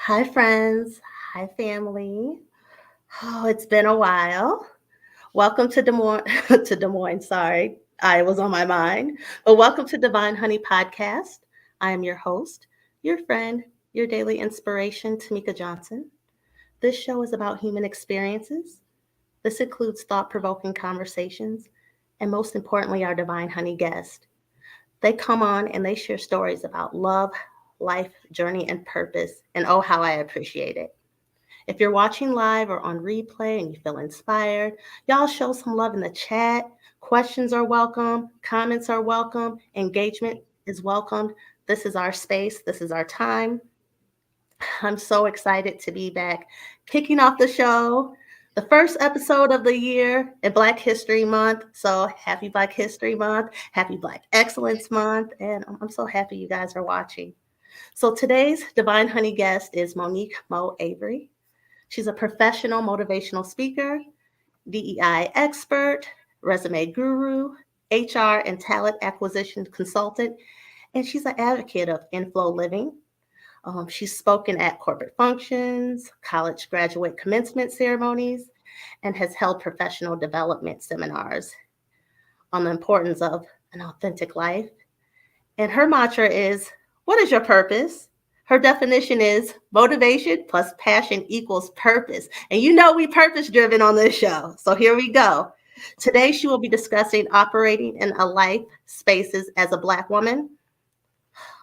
Hi, friends. Hi, family. Oh, it's been a while. Welcome to Des Moines. To Des Moines, sorry. I was on my mind. But welcome to Divine Honey Podcast. I am your host, your friend, your daily inspiration, Tamika Johnson. This show is about human experiences. This includes thought provoking conversations, and most importantly, our Divine Honey guest. They come on and they share stories about love, life, journey, and purpose. And oh, how I appreciate it. If you're watching live or on replay and you feel inspired, y'all show some love in the chat. Questions are welcome, comments are welcome, engagement is welcomed. This is our space, this is our time. I'm so excited to be back kicking off the show. The first episode of the year in Black History Month. So happy Black History Month, happy Black Excellence Month, and I'm so happy you guys are watching. So today's Divine Honey guest is Monique Avery. She's a professional motivational speaker, DEI expert, resume guru, HR and talent acquisition consultant, and she's an advocate of inflow living. She's spoken at corporate functions, college graduate commencement ceremonies, and has held professional development seminars on the importance of an authentic life. And her mantra is, what is your purpose? Her definition is motivation plus passion equals purpose. And you know we purpose driven on this show. So here we go. Today she will be discussing operating in a life spaces as a Black woman.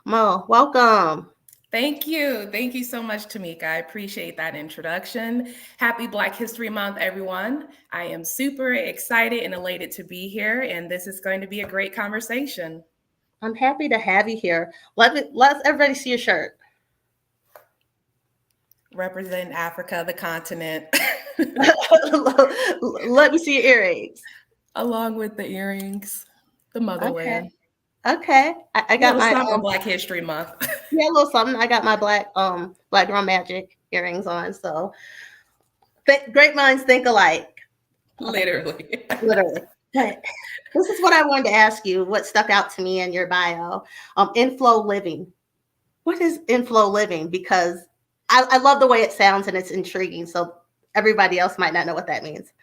Mo, welcome. Thank you. Thank you so much, Tamika. I appreciate that introduction. Happy Black History Month, everyone. I am super excited and elated to be here, and this is going to be a great conversation. I'm happy to have you here. Let everybody see your shirt. Represent Africa, the continent, Let me see your earrings. along with the earrings, the Okay. motherland. Okay. I A got little my something on Black History Month. yeah, a little something. I got my black girl magic earrings on. So great minds think alike. Literally. Literally. But this is what I wanted to ask you. What stuck out to me in your bio? Inflow living. What is inflow living? Because I love the way it sounds and it's intriguing. So everybody else might not know what that means.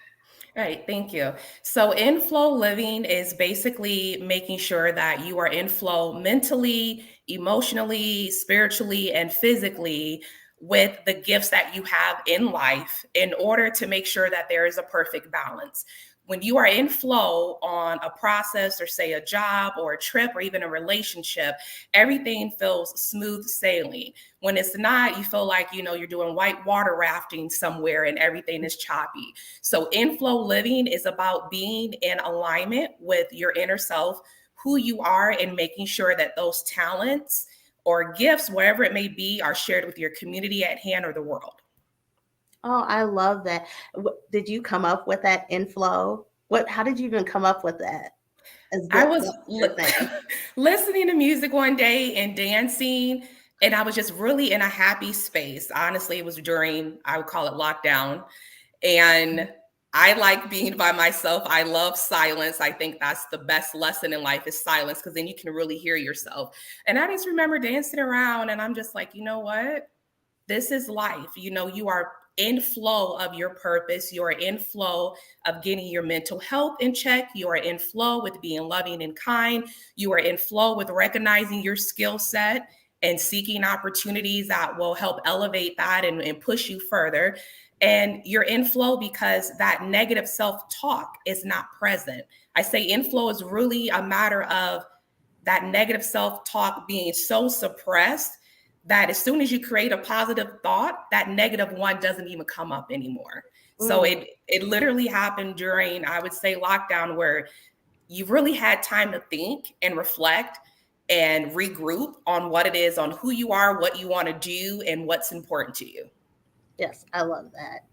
Right, thank you. So, in flow living is basically making sure that you are in flow mentally, emotionally, spiritually, and physically with the gifts that you have in life in order to make sure that there is a perfect balance. When you are in flow on a process or say a job or a trip or even a relationship, everything feels smooth sailing. When it's not, you feel like, you're doing white water rafting somewhere and everything is choppy. So, inflow living is about being in alignment with your inner self, who you are, and making sure that those talents or gifts, wherever it may be, are shared with your community at hand or the world. Oh, I love that. Did you come up with that inflow? How did you even come up with that? Is I what was that's your thing? listening to music one day and dancing, and I was just really in a happy space. Honestly, it was during, I would call it lockdown. And I like being by myself. I love silence. I think that's the best lesson in life is silence because then you can really hear yourself. And I just remember dancing around and I'm just like, you know what? This is life. You are in flow of your purpose. You are in flow of getting your mental health in check. You are in flow with being loving and kind. You are in flow with recognizing your skill set and seeking opportunities that will help elevate that and push you further. And you're in flow because that negative self-talk is not present. I say inflow is really a matter of that negative self-talk being so suppressed that as soon as you create a positive thought, that negative one doesn't even come up anymore. So Mm. it literally happened during, I would say, lockdown, where you really had time to think and reflect and regroup on what it is, on who you are, what you want to do, and what's important to you. Yes, I love that.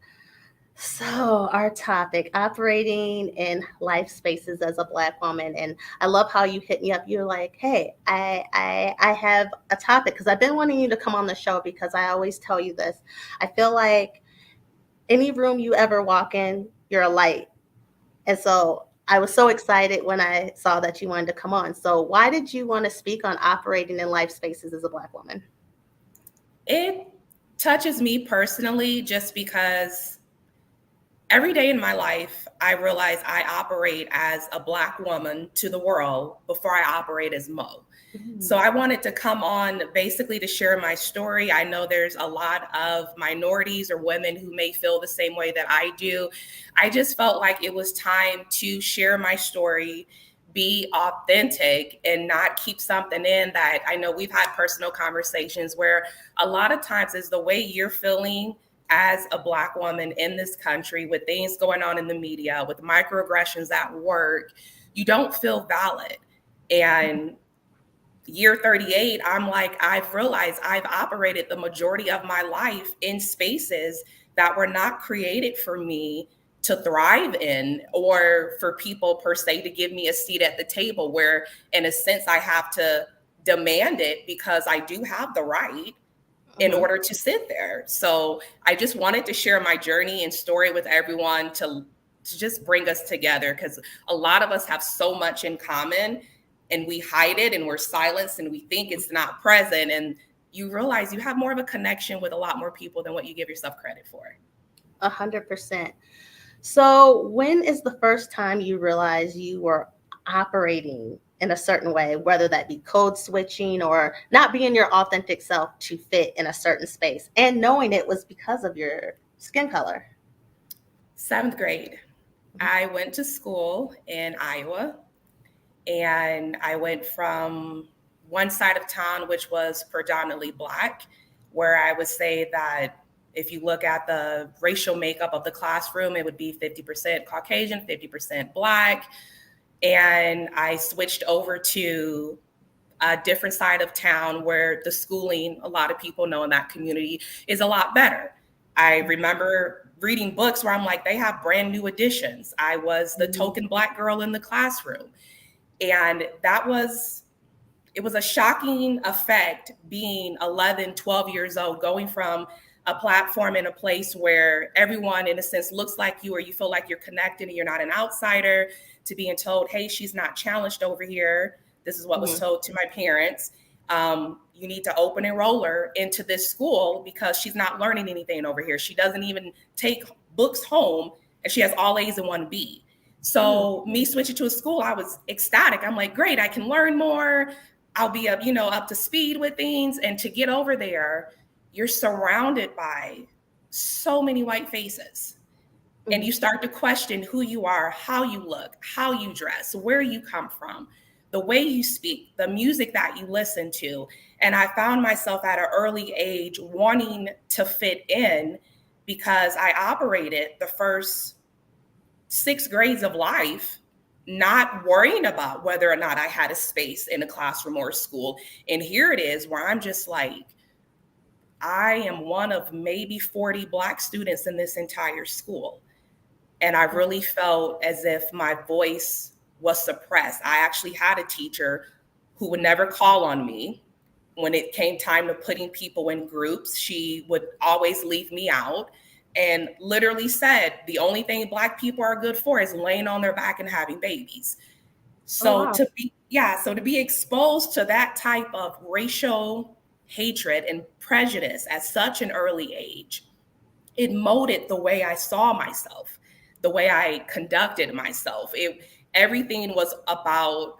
So, our topic, operating in life spaces as a Black woman. And I love how you hit me up. You're like, hey, I have a topic because I've been wanting you to come on the show because I always tell you this. I feel like any room you ever walk in, you're a light. And so I was so excited when I saw that you wanted to come on. So, why did you want to speak on operating in life spaces as a Black woman? It touches me personally just because every day in my life, I realize I operate as a Black woman to the world before I operate as Mo. So Mm. I wanted to come on basically to share my story. I know there's a lot of minorities or women who may feel the same way that I do. I just felt like it was time to share my story, be authentic, and not keep something in that I know we've had personal conversations where a lot of times is the way you're feeling as a Black woman in this country with things going on in the media, with microaggressions at work, you don't feel valid. And year 38, I'm like, I've realized I've operated the majority of my life in spaces that were not created for me to thrive in or for people per se to give me a seat at the table, where in a sense I have to demand it because I do have the right in Mhm. order to sit there. So I just wanted to share my journey and story with everyone to just bring us together, because a lot of us have so much in common and we hide it and we're silenced and we think it's not present, and you realize you have more of a connection with a lot more people than what you give yourself credit for. 100%. So, when is the first time you realized you were operating in a certain way, whether that be code switching or not being your authentic self to fit in a certain space, and knowing it was because of your skin color? 7th grade, I went to school in Iowa, and I went from one side of town, which was predominantly Black, where I would say that if you look at the racial makeup of the classroom, it would be 50% Caucasian, 50% Black. And I switched over to a different side of town where the schooling, a lot of people know in that community, is a lot better. I remember reading books where I'm like, they have brand new editions. I was the Mhm. token Black girl in the classroom. And it was a shocking effect being 11, 12 years old, going from a platform in a place where everyone in a sense looks like you, or you feel like you're connected and you're not an outsider, to being told, hey, she's not challenged over here. This is what was Mhm. told to my parents. You need to open enroll her into this school because she's not learning anything over here. She doesn't even take books home, and she has all A's and one B. Mm. So me switching to a school, I was ecstatic. I'm like, great, I can learn more. I'll be up, up to speed with things. And to get over there, you're surrounded by so many white faces. And you Mhm. start to question who you are, how you look, how you dress, where you come from, the way you speak, the music that you listen to. And I found myself at an early age wanting to fit in because I operated the first 6 grades of life not worrying about whether or not I had a space in a classroom or a school. And here it is where I'm just like, I am one of maybe 40 Black students in this entire school. And I really felt as if my voice was suppressed. I actually had a teacher who would never call on me. When it came time to putting people in groups, she would always leave me out and literally said the only thing Black people are good for is laying on their back and having babies. Oh, So wow. to be exposed to that type of racial hatred and prejudice at such an early age, it molded the way I saw myself, the way I conducted myself. Everything was about,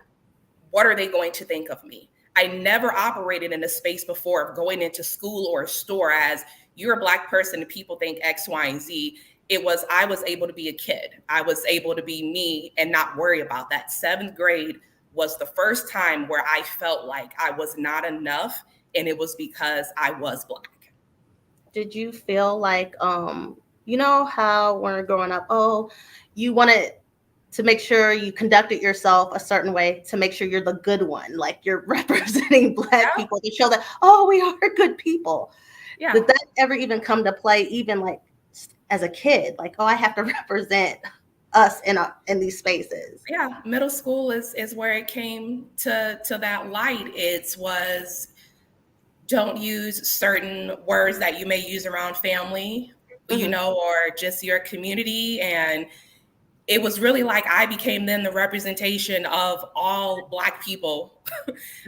what are they going to think of me? I never operated in a space before of going into school or a store as, you're a Black person and people think X, Y, and Z. It was, I was able to be a kid. I was able to be me and not worry about that. 7th grade was the first time where I felt like I was not enough, and it was because I was Black. Did you feel like, you know how when we're growing up, oh, you wanted to make sure you conducted yourself a certain way to make sure you're the good one, like you're representing Black Yeah, people to show that, oh, we are good people. yeah. Did that ever even come to play, even like as a kid? Like, oh, I have to represent us in these spaces. Yeah, middle school is where it came to that light. It was, don't use certain words that you may use around family, Hmm. or just your community. And it was really like I became then the representation of all Black people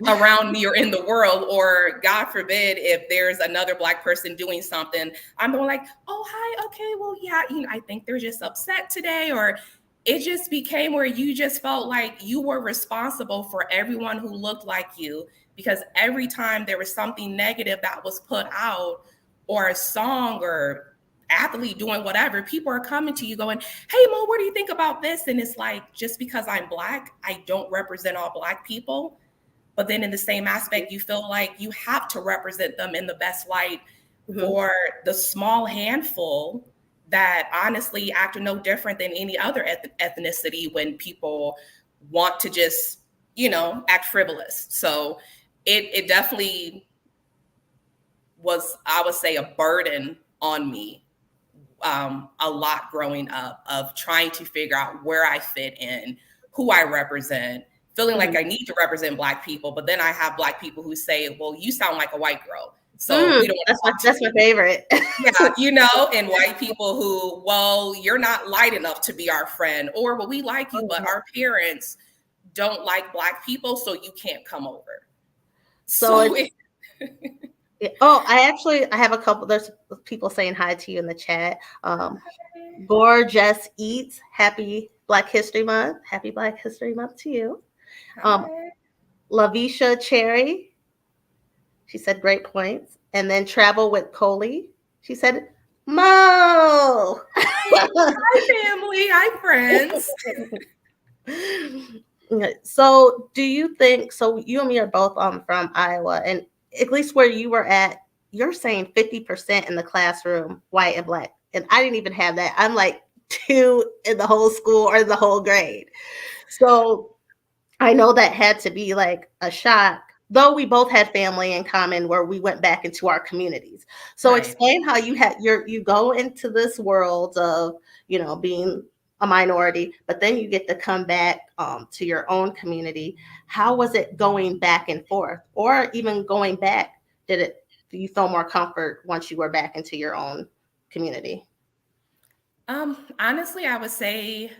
around me or in the world, or God forbid, if there's another Black person doing something, I'm the one like, oh, hi, okay, well, yeah, I think they're just upset today. Or it just became where you just felt like you were responsible for everyone who looked like you, because every time there was something negative that was put out, or a song or athlete doing whatever, people are coming to you going, hey, Mo, what do you think about this? And it's like, just because I'm Black, I don't represent all Black people. But then in the same aspect, you feel like you have to represent them in the best light Mm-hmm. for the small handful that honestly act no different than any other ethnicity when people want to just, act frivolous. So it definitely was, I would say, a burden on me, a lot growing up, of trying to figure out where I fit in, who I represent, feeling like Mm-hmm. I need to represent Black people. But then I have Black people who say, well, you sound like a white girl, so we don't want to talk to That's my you. favorite. Yeah, and white people who, well, you're not light enough to be our friend, or, well, we like you, but our parents don't like Black people, so you can't come over. So So it's yeah. Oh, I have a couple. There's people saying hi to you in the chat. Gorgeous Eats, happy Black History Month. Happy Black History Month to you. Um, hi. Lavisha Cherry, she said great points. And then Travel with Coley, she said, Mo. Hi, family. Hi, friends. So do you think, so you and me are both from Iowa, and at least where you were at, you're saying 50% in the classroom, white and Black. And I didn't even have that. I'm like two in the whole school or the whole grade. So I know that had to be like a shock, though we both had family in common where we went back into our communities. So Right. explain how you go into this world of, being a minority, but then you get to come back to your own community. How was it going back and forth, or even going back? Do you feel more comfort once you were back into your own community? Honestly, I would say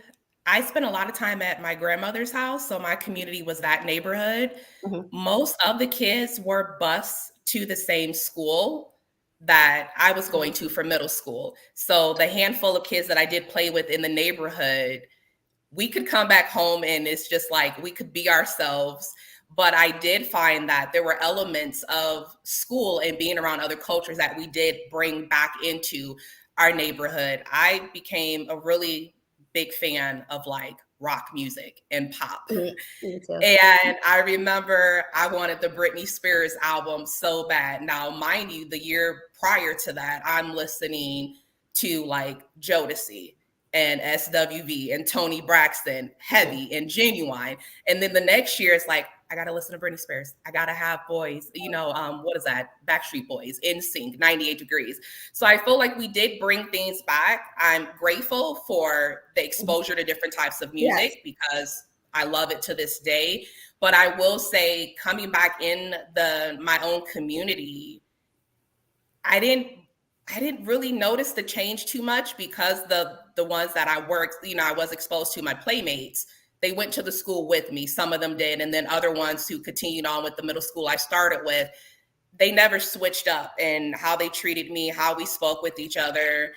I spent a lot of time at my grandmother's house, so my community was that neighborhood. Hmm. Most of the kids were bused to the same school that I was going to for middle school. So the handful of kids that I did play with in the neighborhood, we could come back home and it's just like we could be ourselves. But I did find that there were elements of school and being around other cultures that we did bring back into our neighborhood. I became a really big fan of like rock music and pop. Me too. And I remember I wanted the Britney Spears album so bad. Now, mind you, the year prior to that, I'm listening to like Jodeci and SWV and Tony Braxton, Mhm. Heavy and Genuine. And then the next year, it's like, I got to listen to Britney Spears. I got to have boys, what is that? Backstreet Boys, NSYNC, 98 Degrees. So I feel like we did bring things back. I'm grateful for the exposure to different types of Yes. music because I love it to this day. But I will say, coming back in my own community, I didn't I didn't really notice the change too much because the ones that I worked, I was exposed to, my playmates, they went to the school with me. Some of them did, and then other ones who continued on with the middle school I started with, they never switched up in how they treated me, how we spoke with each other.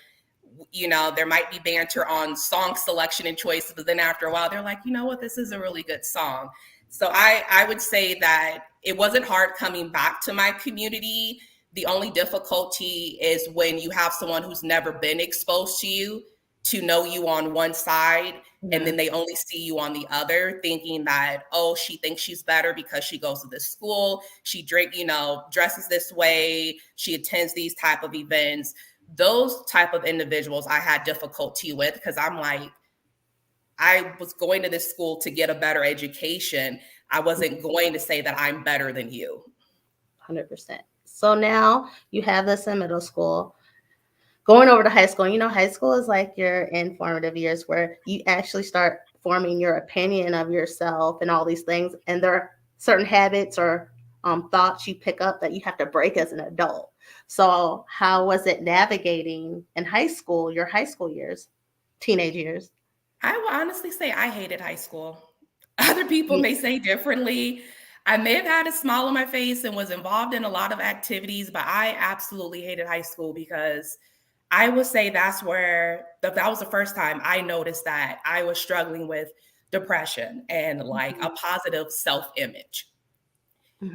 There might be banter on song selection and choices, but then after a while, they're like, you know what, this is a really good song. So I would say that it wasn't hard coming back to my community. The only difficulty is when you have someone who's never been exposed to you to know you on one side, and then Mhm. they only see you on the other, thinking that, oh, she thinks she's better because she goes to this school, she dresses this way, she attends these type of events. Those type of individuals I had difficulty with, because I'm like, I was going to this school to get a better education. I wasn't going to say that I'm better than you. 100%. So now you have this in middle school, going over to high school. High school is like your informative years where you actually start forming your opinion of yourself and all these things. And there are certain habits or thoughts you pick up that you have to break as an adult. So, how was it navigating in high school, your high school years, teenage years? I will honestly say I hated high school. Other people Mm, may say differently. I may have had a smile on my face and was involved in a lot of activities, but I absolutely hated high school because I would say that was the first time I noticed that I was struggling with depression and like a mhm, positive self image.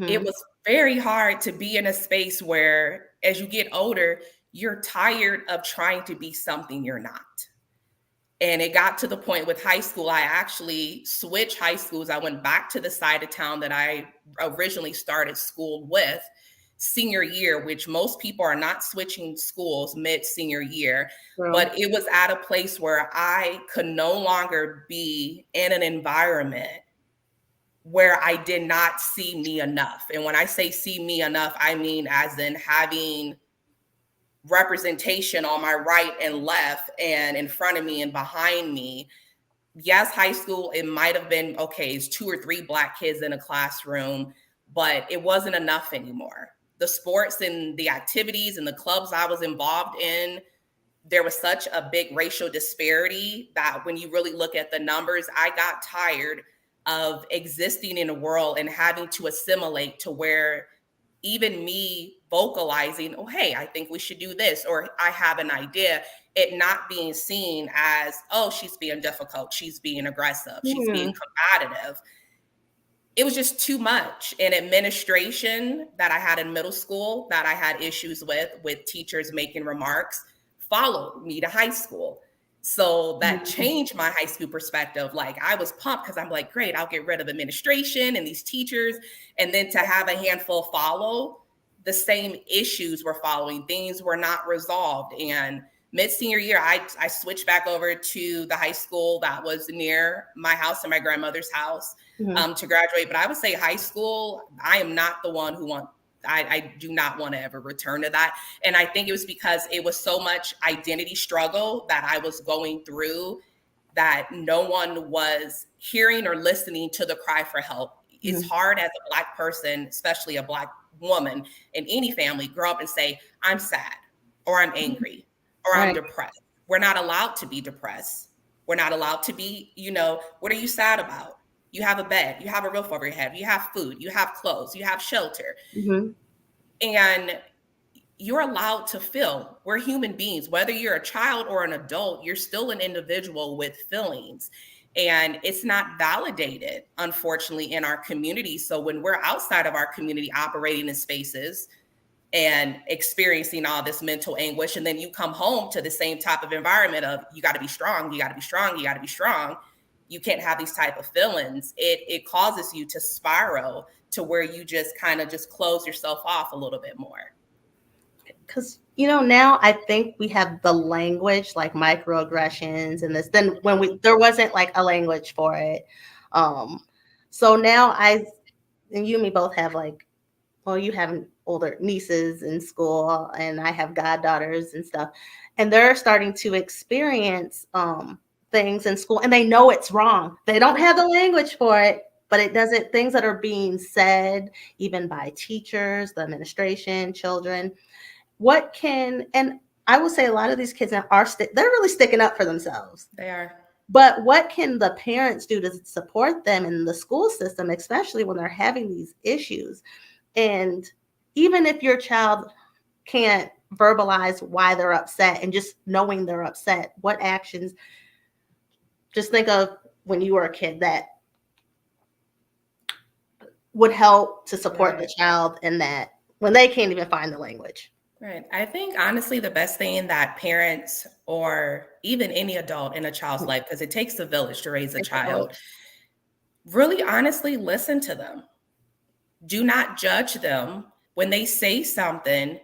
It mhm, was very hard to be in a space where, as you get older, you're tired of trying to be something you're not. And it got to the point with high school, I actually switched high schools. I went back to the side of town that I originally started school with senior year, which most people are not switching schools mid senior year. true. But it was at a place where I could no longer be in an environment where I did not see me enough. And when I say see me enough, I mean as in having representation on my right and left and in front of me and behind me. Yes, high school, it might have been okay, it's 2 or 3 Black kids in a classroom, but it wasn't enough anymore. The sports and the activities and the clubs I was involved in, there was such a big racial disparity that when you really look at the numbers, I got tired of existing in a world and having to assimilate to where even me vocalizing, oh, hey, I think we should do this, or I have an idea, it not being seen as, oh, she's being difficult, she's being aggressive, she's being Mhm, combative. It was just too much. And administration that I had in middle school that I had issues with teachers making remarks followed me to high school. So that mhm, changed my high school perspective. Like I was pumped because I'm like, great, I'll get rid of administration and these teachers. And then to have a handful follow, the same issues were following, things were not resolved. And mid senior year, I switched back over to the high school that was near my house and my grandmother's house mhm, to graduate. But I would say high school, I am not the one who I do not want to ever return to that. And I think it was because it was so much identity struggle that I was going through that no one was hearing or listening to the cry for help. It's mhm, hard as a Black person, especially a Black woman in any family, grow up and say, I'm sad, or I'm mhm. angry, or I'm Right. depressed. We're not allowed to be depressed. We're not allowed to be, what are you sad about? You have a bed, you have a roof over your head, you have food, you have clothes, you have shelter. Mhm, And you're allowed to feel. We're human beings. Whether you're a child or an adult, you're still an individual with feelings. And it's not validated, unfortunately, in our community. So when we're outside of our community operating in spaces and experiencing all this mental anguish, and then you come home to the same type of environment of you got to be strong, you got to be strong, you got to be strong. You can't have these type of feelings. It causes you to spiral to where you just kind of just close yourself off a little bit more. because now I think we have the language like microaggressions and this. Then when we there wasn't like a language for it. Um, so now I and you and me both have like, well, you have older nieces in school, and I have goddaughters and stuff, and they're starting to experience things in school, and they know it's wrong. They don't have the language for it, but it doesn't. Things that are being said, even by teachers, the administration, children. What can and I will say a lot of these kids now they're really sticking up for themselves. They are. But what can the parents do to support them in the school system, especially when they're having these issues? And even if your child can't verbalize why they're upset and just knowing they're upset, what actions, just think of when you were a kid that would help to support the Right. child in that when they can't even find the language. Right. I think honestly, the best thing that parents or even any adult in a child's life, because it takes a village to raise a It's a child, village. really honestly listen to them. Do not judge them when they say something.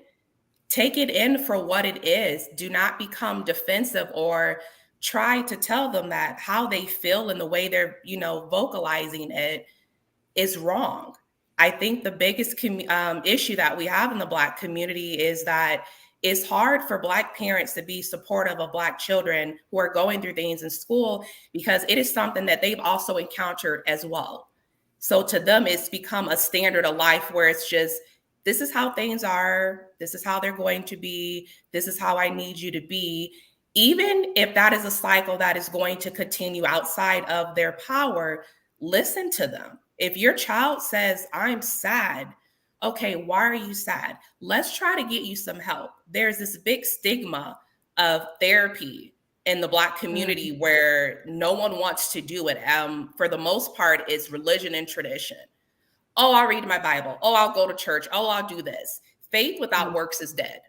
Take it in for what it is. Do not become defensive or try to tell them that how they feel and the way they're, vocalizing it is wrong. I think the biggest issue that we have in the Black community is that it's hard for Black parents to be supportive of Black children who are going through things in school because it is something that they've also encountered as well. So to them, it's become a standard of life where it's just, this is how things are, this is how they're going to be, this is how I need you to be. even if that is a cycle that is going to continue outside of their power, listen to them. If your child says, I'm sad, okay, why are you sad? Let's try to get you some help. There's this big stigma of therapy in the Black community where no one wants to do it. For the most part, it's religion and tradition. Oh, I'll read my Bible. Oh, I'll go to church. Oh, I'll do this. Faith without works is dead.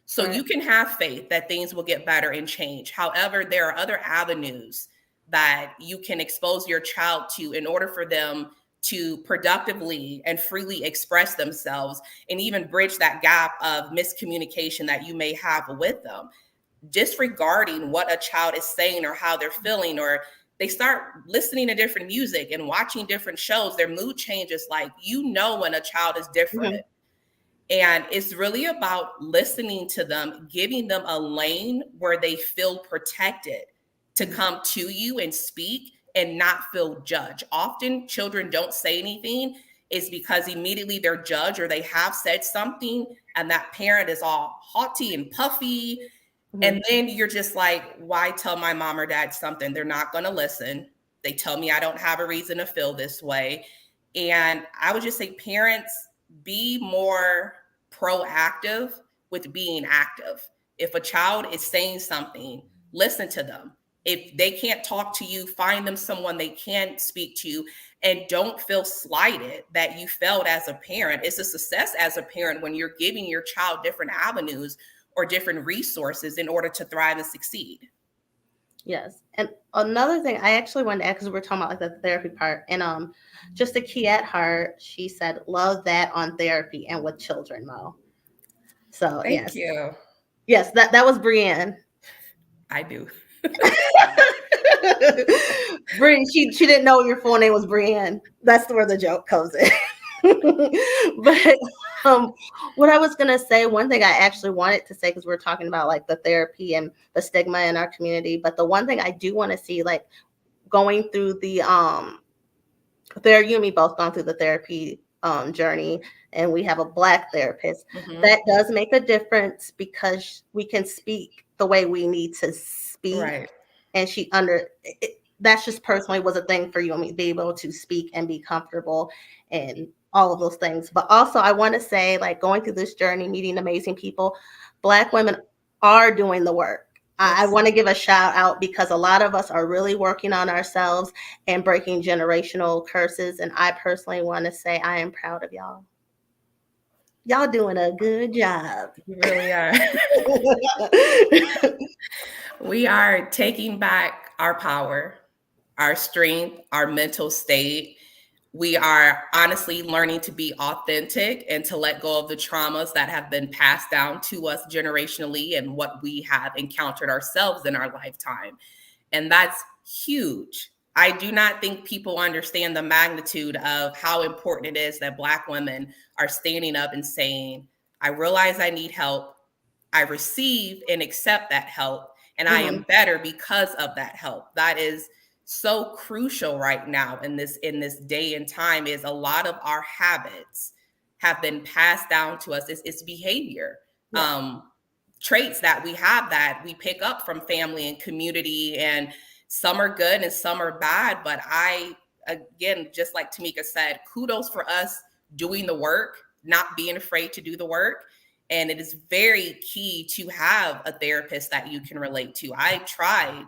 So Right. you can have faith that things will get better and change. However, there are other avenues that you can expose your child to in order for them to productively and freely express themselves and even bridge that gap of miscommunication that you may have with them. Disregarding what a child is saying or how they're feeling, or they start listening to different music and watching different shows, their mood changes. Like, when a child is different. Mhm. And it's really about listening to them, giving them a lane where they feel protected to come to you and speak and not feel judged. Often children don't say anything is because immediately they're judged, or they have said something and that parent is all haughty and puffy. And then you're just like, why tell my mom or dad something? They're not going to listen. They tell me I don't have a reason to feel this way. And I would just say, parents, be more proactive with being active. If a child is saying something, listen to them. If they can't talk to you, find them someone they can speak to, and don't feel slighted that you felt as a parent. It's a success as a parent when you're giving your child different avenues or different resources in order to thrive and succeed. Yes. And another thing I actually wanted to add, because we're talking about like the therapy part, and just a key at heart, she said, love that on therapy and with children, Mo. So Thank yes. you. Yes, that was Brienne. I do. Brienne, she didn't know your full name was Brienne. That's where the joke comes in. But what I was gonna say, one thing I actually wanted to say, because we're talking about like the therapy and the stigma in our community, but the one thing I do want to see, like going through the there, you and me both gone through the therapy journey, and we have a Black therapist. Mm-hmm. That does make a difference because we can speak the way we need to speak, Right. and that's just personally was a thing for you and me to be able to speak and be comfortable and all of those things. But also, I want to say, like, going through this journey, meeting amazing people, Black women are doing the work. I Yes. want to give a shout out because a lot of us are really working on ourselves and breaking generational curses. And I personally want to say I am proud of y'all. Y'all doing a good job. You really are. We are taking back our power, our strength, our mental state. We are honestly learning to be authentic and to let go of the traumas that have been passed down to us generationally and what we have encountered ourselves in our lifetime. And that's huge. I do not think people understand the magnitude of how important it is that Black women are standing up and saying, I realize I need help. I receive and accept that help, and I Mhm. am better because of that help. That is so crucial right now in this day and time. Is a lot of our habits have been passed down to us. It's behavior. Yeah. Traits that we have that we pick up from family and community, and some are good and some are bad. But again, just like Tamika said, kudos for us doing the work, not being afraid to do the work. And it is very key to have a therapist that you can relate to. I tried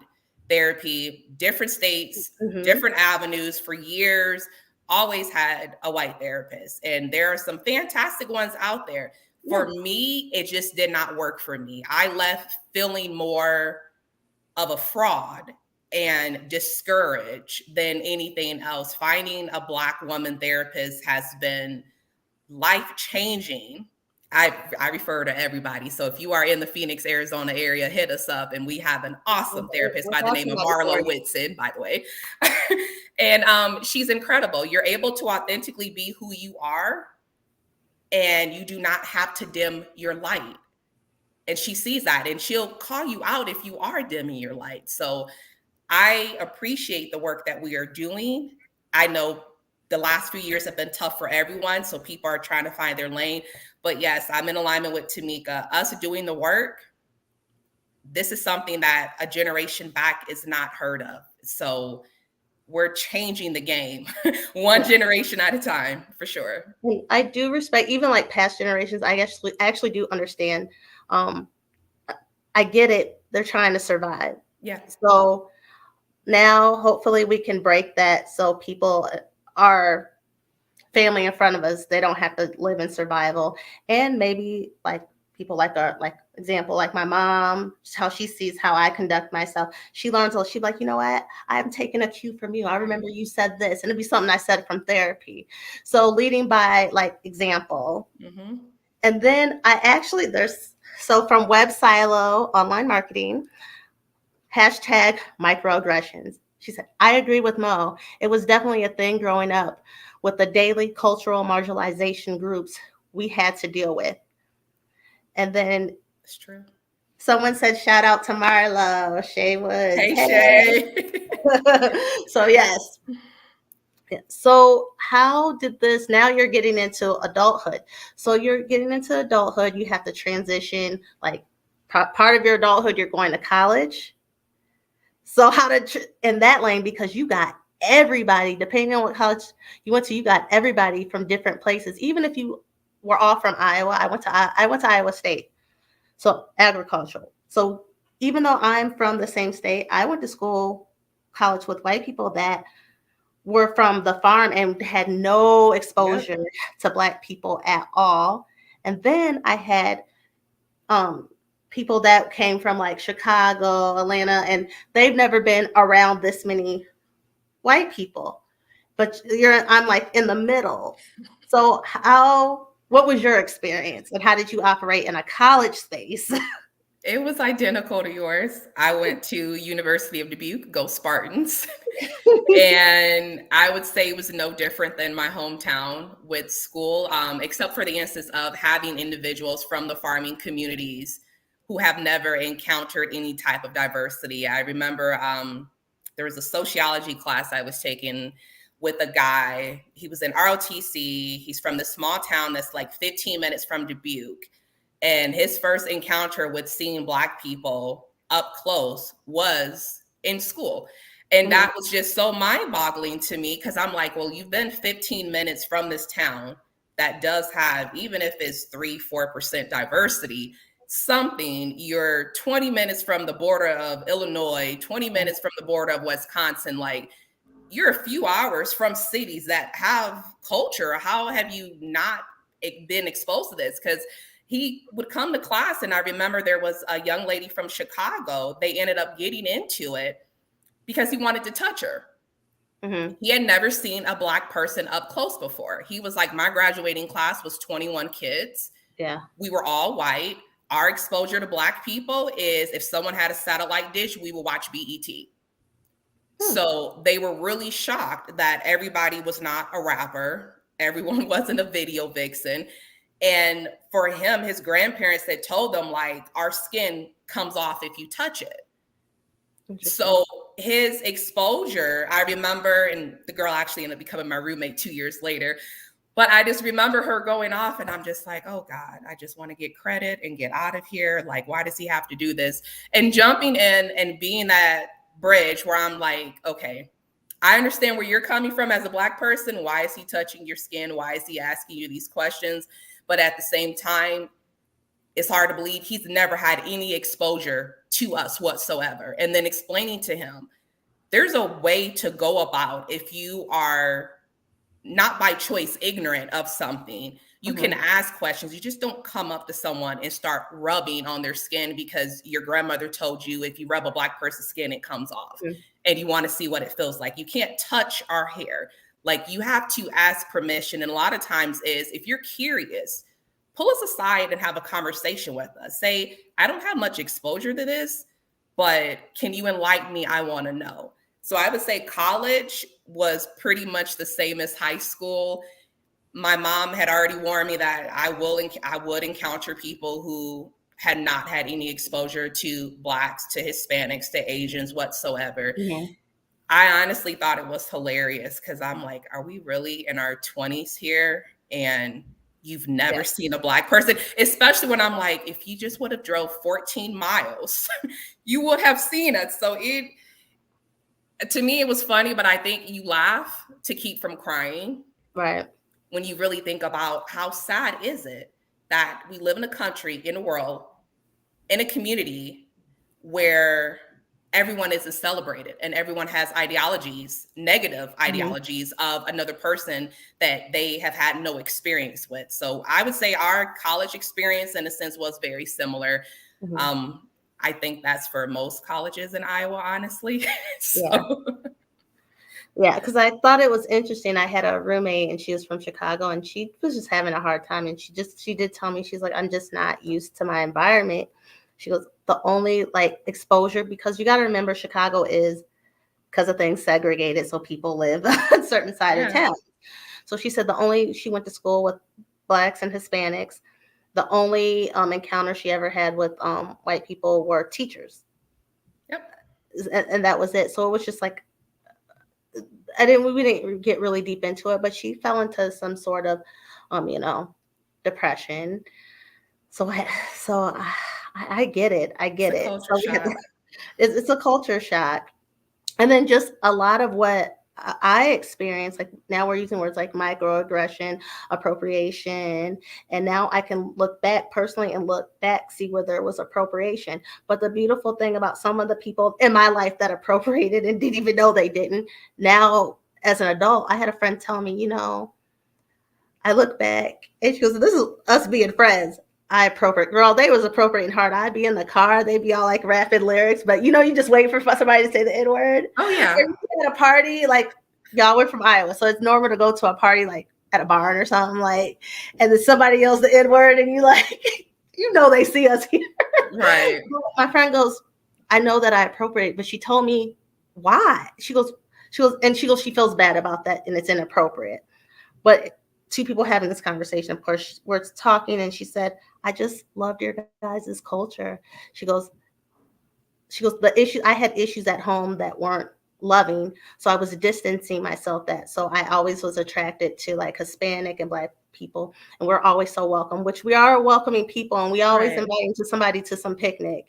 therapy, different states, Mhm. different avenues for years, always had a white therapist. And there are some fantastic ones out there. Yeah. For me, it just did not work for me. I left feeling more of a fraud and discouraged than anything else. Finding a Black woman therapist has been life changing. I refer to everybody. So if you are in the Phoenix, Arizona area, hit us up. And we have an awesome therapist We're by the name talking of about the Marlo story. Whitson, by the way. And she's incredible. You're able to authentically be who you are, and you do not have to dim your light. And she sees that, and she'll call you out if you are dimming your light. So I appreciate the work that we are doing. I know the last few years have been tough for everyone, so people are trying to find their lane. But yes, I'm in alignment with Tamika. Us doing the work, this is something that a generation back is not heard of. So we're changing the game one Yeah. generation at a time, for sure. And I do respect even like past generations. I actually do understand. Um, I get it. They're trying to survive. Yeah. So now hopefully we can break that so people are family in front of us, they don't have to live in survival. And maybe like people like example like my mom, how she sees how I conduct myself, she learns. She'd be like, you know what, I'm taking a cue from you, I remember you said this, and it'd be something I said from therapy. So leading by like example. Mm-hmm. And then I actually there's so from Web Silo online marketing, hashtag microaggressions. She said, I agree with Mo. It was definitely a thing growing up with the daily cultural marginalization groups we had to deal with. And then It's true. someone said, shout out to Marlo, Shay Woods. Hey, Hey. Shay. So, yes. So, how did this? Now you're getting into adulthood. So, you're getting into adulthood. You have to transition, like part of your adulthood, you're going to college. So how to in that lane, because you got everybody, depending on what college you went to, you got everybody from different places. Even if you were all from Iowa, I went to Iowa State, so agricultural. So even though I'm from the same state, I went to school, college with white people that were from the farm and had no Yep. exposure to Black people at all. And then I had um, people that came from like Chicago, Atlanta, and they've never been around this many white people. But I'm like in the middle. So what was your experience and how did you operate in a college space? It was identical to yours. I went to University of Dubuque, go Spartans. And I would say it was no different than my hometown with school, except for the instance of having individuals from the farming communities who have never encountered any type of diversity. I remember there was a sociology class I was taking with a guy. He was in ROTC. He's from this small town that's like 15 minutes from Dubuque. And his first encounter with seeing Black people up close was in school. And Mhm. that was just so mind boggling to me because I'm like, well, you've been 15 minutes from this town that does have, even if it's 3-4% diversity, something. You're 20 minutes from the border of Illinois, 20 minutes from the border of Wisconsin. Like, you're a few hours from cities that have culture. How have you not been exposed to this? Because he would come to class, and I remember there was a young lady from Chicago. They ended up getting into it because he wanted to touch her. Mhm. He had never seen a Black person up close before. He was like, my graduating class was 21 kids. Yeah. We were all white. Our exposure to Black people is if someone had a satellite dish, we would watch BET. Hmm. So they were really shocked that everybody was not a rapper. Everyone wasn't a video vixen. And for him, his grandparents had told them, like, our skin comes off if you touch it. Interesting. So his exposure, I remember, and the girl actually ended up becoming my roommate 2 years later. But I just remember her going off, and I'm just like, oh God, I just want to get credit and get out of here. Like, why does he have to do this? And jumping in and being that bridge where I'm like, okay, I understand where you're coming from as a Black person. Why is he touching your skin? Why is he asking you these questions? But at the same time, it's hard to believe he's never had any exposure to us whatsoever. And then explaining to him, there's a way to go about if you are not by choice ignorant of something. You can Mhm. ask questions. You just don't come up to someone and start rubbing on their skin because your grandmother told you if you rub a Black person's skin, it comes off Mhm. and you want to see what it feels like. You can't touch our hair. Like, you have to ask permission. And a lot of times is if you're curious, pull us aside and have a conversation with us. Say, I don't have much exposure to this, but can you enlighten me? I want to know. So I would say college was pretty much the same as high school. My mom had already warned me that I would encounter people who had not had any exposure to Blacks, to Hispanics, to Asians whatsoever. Mhm. I honestly thought it was hilarious because I'm like, are we really in our 20s here? And you've never Yes. seen a Black person, especially when I'm like, if you just would have drove 14 miles, you would have seen us. So to me, it was funny, but I think you laugh to keep from crying Right. when you really think about how sad is it that we live in a country, in a world, in a community where everyone isn't celebrated and everyone has ideologies, negative Hmm. ideologies of another person that they have had no experience with. So I would say our college experience, in a sense, was very similar. Hmm. Um, I think that's for most colleges in Iowa, honestly. Yeah. So, Yeah, because I thought it was interesting. I had a roommate and she was from Chicago and she was just having a hard time. And she did tell me, she's like, I'm just not used to my environment. She goes, the only like exposure, because you got to remember Chicago is, because of things, segregated. So people live on a certain side of yeah. town. So she said she went to school with Blacks and Hispanics. The only encounter she ever had with white people were teachers. Yep. And that was it. So it was just like, we didn't get really deep into it, but she fell into some sort of, you know, depression. So I get it. I It's get a it. culture So we have shock. it's a culture shock. And then just a lot of what I experienced, like now we're using words like microaggression, appropriation, and now I can look back personally and look back, see where there was appropriation. But the beautiful thing about some of the people in my life that appropriated and didn't even know they didn't, now as an adult, I had a friend tell me, I look back and she goes, this is us being friends. I appropriate, girl. They was appropriating hard. I'd be in the car. They'd be all like rapping lyrics, but you just wait for somebody to say the N word. Oh, Or yeah. you at a party, like y'all were from Iowa, so it's normal to go to a party like at a barn or something, like, and then somebody yells the N word, and you like, they see us here. Right. My friend goes, I know that I appropriate, but she told me why. She goes, she feels bad about that, and it's inappropriate. But two people having this conversation, of course, we're talking, and she said, I just loved your guys' culture. She goes, the issue, I had issues at home that weren't loving. So I was distancing myself that. So I always was attracted to like Hispanic and Black people. And we're always so welcome, which we are welcoming people. And we always Right. invite somebody to some picnic.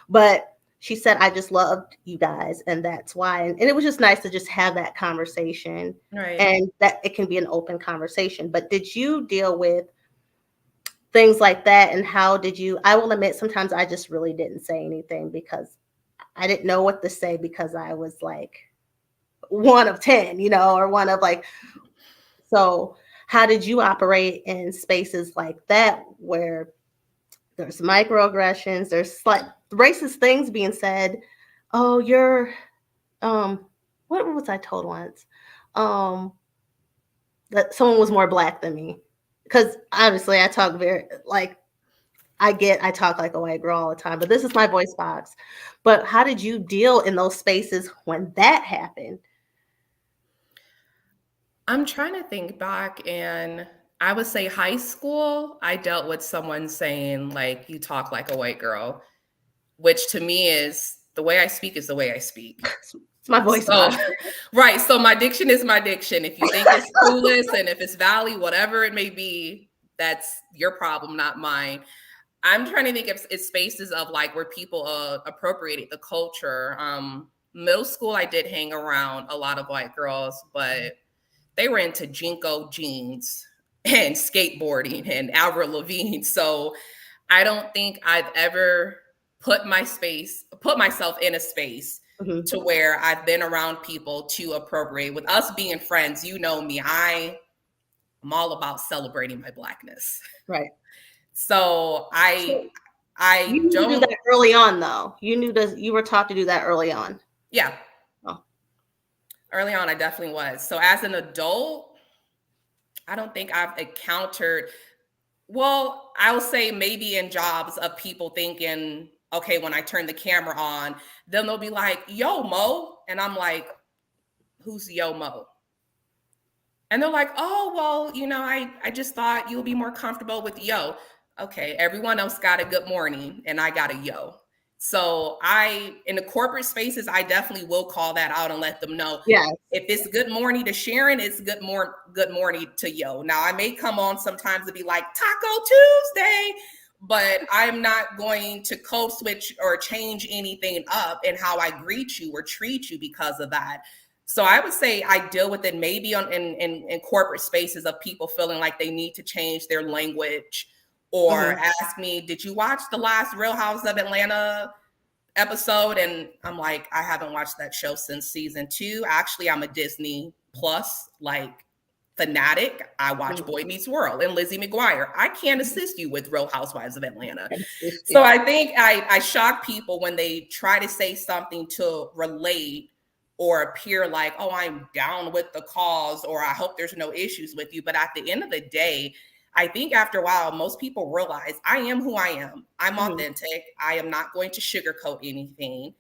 But she said, I just loved you guys. And that's why. And it was just nice to just have that conversation, Right. and that it can be an open conversation. But did you deal with things like that? And how did you? I will admit, sometimes I just really didn't say anything because I didn't know what to say, because I was like one of 10, or one of like, so how did you operate in spaces like that where there's microaggressions, there's like racist things being said? Oh, you're, um, what was I told once? Um, that someone was more Black than me. Because obviously I talk very, like, I talk like a white girl all the time, but this is my voice box. But how did you deal in those spaces when that happened? I'm trying to think back, and I would say high school, I dealt with someone saying, like, you talk like a white girl, which to me is the way I speak is the way I speak. It's my voice So, box. right. So my diction is my diction. If you think it's clueless and if it's valley, whatever it may be, that's your problem, not mine. I'm trying to think of it's spaces of like where people appropriated the culture. Middle school, I did hang around a lot of white girls, but they were into Jinko jeans and skateboarding and Avril Lavigne. So I don't think I've ever put myself in a space Mhm. to where I've been around people to appropriate. With us being friends, you know me, I'm all about celebrating my Blackness. Right. So I So you I knew to do don't that early on, though. You were taught to do that early on. yeah, Oh, early on I definitely was. So as an adult, I don't think I've encountered, well, I'll say maybe in jobs of people thinking, okay, when I turn the camera on, then they'll be like, yo, Mo. And I'm like, who's Yo Mo? And they're like, oh, well, I just thought you'll be more comfortable with yo. Okay, everyone else got a good morning and I got a yo. So in the corporate spaces, I definitely will call that out and let them know. Yes. If it's good morning to Sharon, it's good morning to Yo. Now I may come on sometimes to be like Taco Tuesday, but I'm not going to code switch or change anything up in how I greet you or treat you because of that. So I would say I deal with it maybe in corporate spaces of people feeling like they need to change their language or ask me, did you watch the last Real House of Atlanta episode? And I'm like, I haven't watched that show since season 2. Actually, I'm a Disney Plus fanatic. I watch Boy Meets World and Lizzie McGuire. I can't assist you with Real Housewives of Atlanta. So I think I shock people when they try to say something to relate or appear like, oh, I'm down with the cause, or I hope there's no issues with you. But at the end of the day, I think after a while, most people realize I am who I am. I'm authentic. I am not going to sugarcoat anything.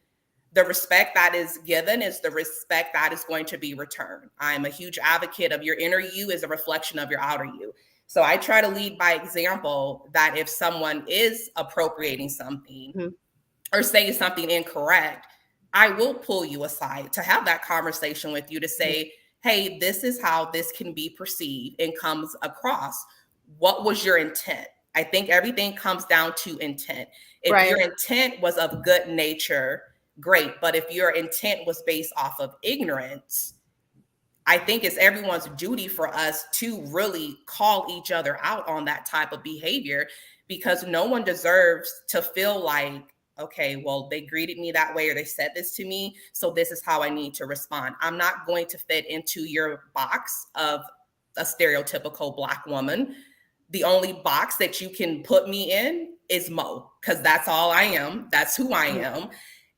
The respect that is given is the respect that is going to be returned. I'm a huge advocate of your inner you is a reflection of your outer you. So I try to lead by example that if someone is appropriating something or saying something incorrect, I will pull you aside to have that conversation with you to say, hey, this is how this can be perceived and comes across. What was your intent? I think everything comes down to intent. If your intent was of good nature, great. But if your intent was based off of ignorance, I think it's everyone's duty for us to really call each other out on that type of behavior, because no one deserves to feel like, okay, well, they greeted me that way or they said this to me, so this is how I need to respond. I'm not going to fit into your box of a stereotypical Black woman. The only box that you can put me in is Mo, because that's all I am. That's who I am.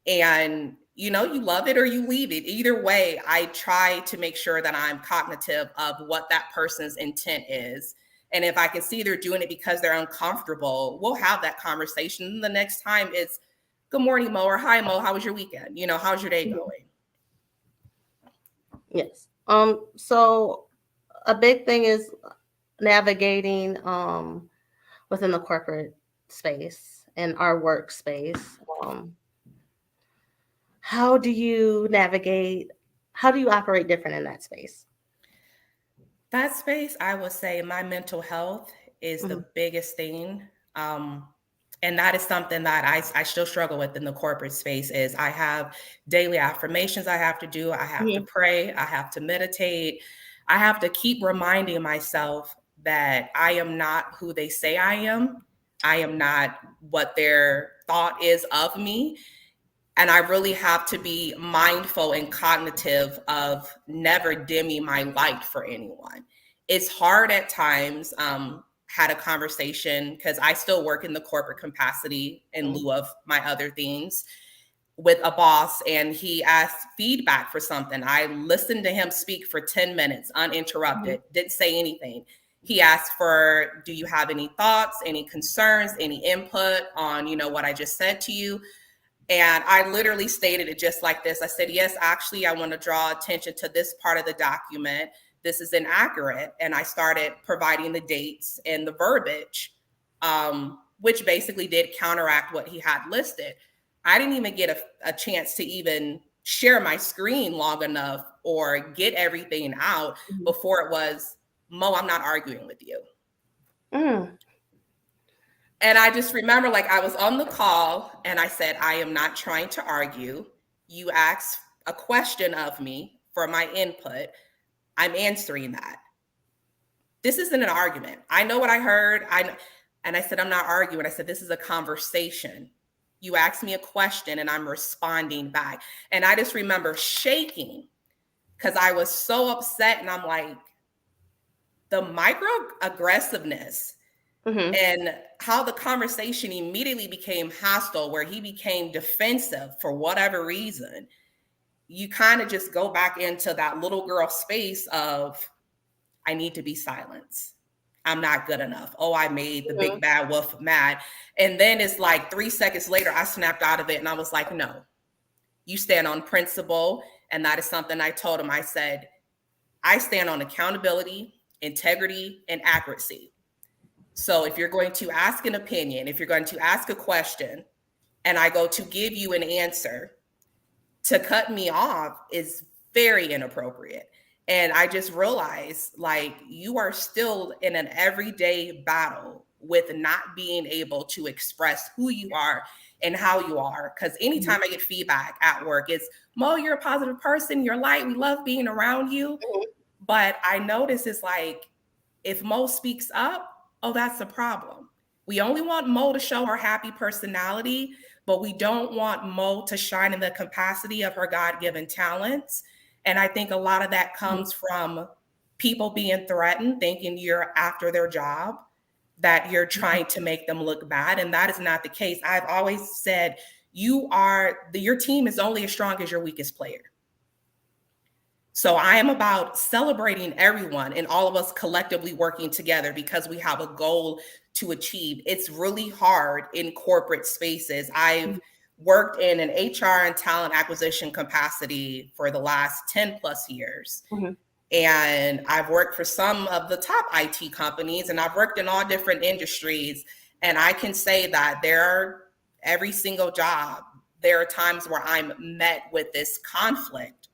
And you love it or you leave it. Either way, I try to make sure that I'm cognitive of what that person's intent is. And if I can see they're doing it because they're uncomfortable, we'll have that conversation. The next time it's good morning, Mo, or hi, Mo, how was your weekend? How's your day going? Yes. So a big thing is navigating within the corporate space and our workspace. How do you navigate? How do you operate different in that space? That space, I would say my mental health is the biggest thing. And that is something that I still struggle with in the corporate space is I have daily affirmations I have to do. I have to pray. I have to meditate. I have to keep reminding myself that I am not who they say I am. I am not what their thought is of me. And I really have to be mindful and cognitive of never dimming my light for anyone. It's hard at times. Had a conversation because I still work in the corporate capacity in lieu of my other things with a boss, and he asked feedback for something. I listened to him speak for 10 minutes uninterrupted, didn't say anything. He asked for, do you have any thoughts, any concerns, any input on, what I just said to you? And I literally stated it just like this. I said, yes, actually, I want to draw attention to this part of the document. This is inaccurate. And I started providing the dates and the verbiage, which basically did counteract what he had listed. I didn't even get a chance to even share my screen long enough or get everything out before it was, Mo, I'm not arguing with you. And I just remember I was on the call and I said, I am not trying to argue. You asked a question of me for my input. I'm answering that. This isn't an argument. I know what I heard. And I said, I'm not arguing. I said, this is a conversation. You asked me a question and I'm responding back. And I just remember shaking because I was so upset. And I'm like, the microaggressiveness and how the conversation immediately became hostile, where he became defensive for whatever reason, you kind of just go back into that little girl space of, I need to be silenced. I'm not good enough. Oh, I made the big bad wolf mad. And then it's like 3 seconds later, I snapped out of it and I was like, no, you stand on principle. And that is something I told him. I said, I stand on accountability, integrity, and accuracy. So if you're going to ask an opinion, if you're going to ask a question, and I go to give you an answer, to cut me off is very inappropriate. And I just realized, like, you are still in an everyday battle with not being able to express who you are and how you are. Because anytime I get feedback at work, it's, Mo, you're a positive person, you're light, we love being around you. But I notice it's like, if Mo speaks up, oh, that's a problem. We only want Mo to show her happy personality, but we don't want Mo to shine in the capacity of her God given talents. And I think a lot of that comes from people being threatened, thinking you're after their job, that you're trying to make them look bad. And that is not the case. I've always said, your team is only as strong as your weakest player. So I am about celebrating everyone and all of us collectively working together because we have a goal to achieve. It's really hard in corporate spaces. I've worked in an HR and talent acquisition capacity for the last 10 plus years. And I've worked for some of the top IT companies, and I've worked in all different industries. And I can say that every single job, there are times where I'm met with this conflict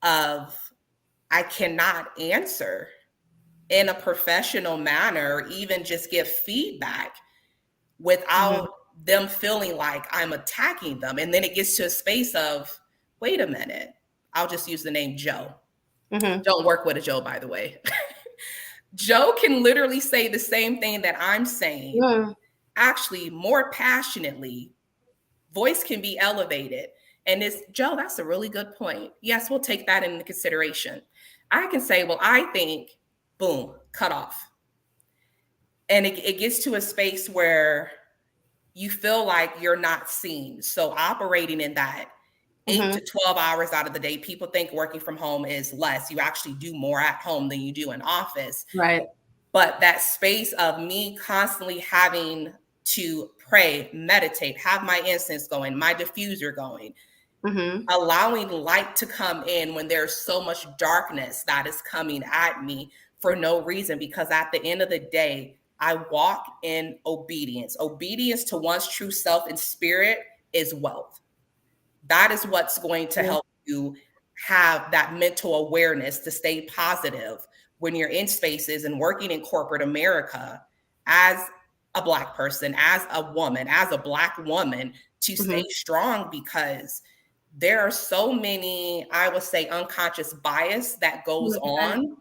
of, I cannot answer in a professional manner, or even just give feedback without them feeling like I'm attacking them. And then it gets to a space of, wait a minute, I'll just use the name Joe. Don't work with a Joe, by the way. Joe can literally say the same thing that I'm saying, actually more passionately. Voice can be elevated. And it's, Joe, that's a really good point. Yes, we'll take that into consideration. I can say, well, I think, boom, cut off. And it gets to a space where you feel like you're not seen. So operating in that 8 to 12 hours out of the day, people think working from home is less. You actually do more at home than you do in office. Right. But that space of me constantly having to pray, meditate, have my incense going, my diffuser going, allowing light to come in when there's so much darkness that is coming at me for no reason. Because at the end of the day, I walk in obedience. Obedience to one's true self and spirit is wealth. That is what's going to help you have that mental awareness to stay positive when you're in spaces and working in corporate America as a Black person, as a woman, as a Black woman, to stay strong, because there are so many, I would say, unconscious bias that goes on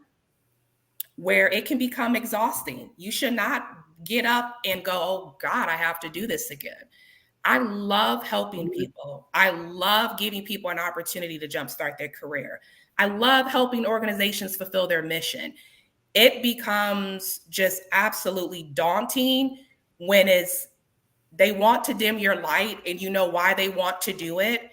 where it can become exhausting. You should not get up and go, oh God, I have to do this again. I love helping people. I love giving people an opportunity to jumpstart their career. I love helping organizations fulfill their mission. It becomes just absolutely daunting when they want to dim your light and you know why they want to do it,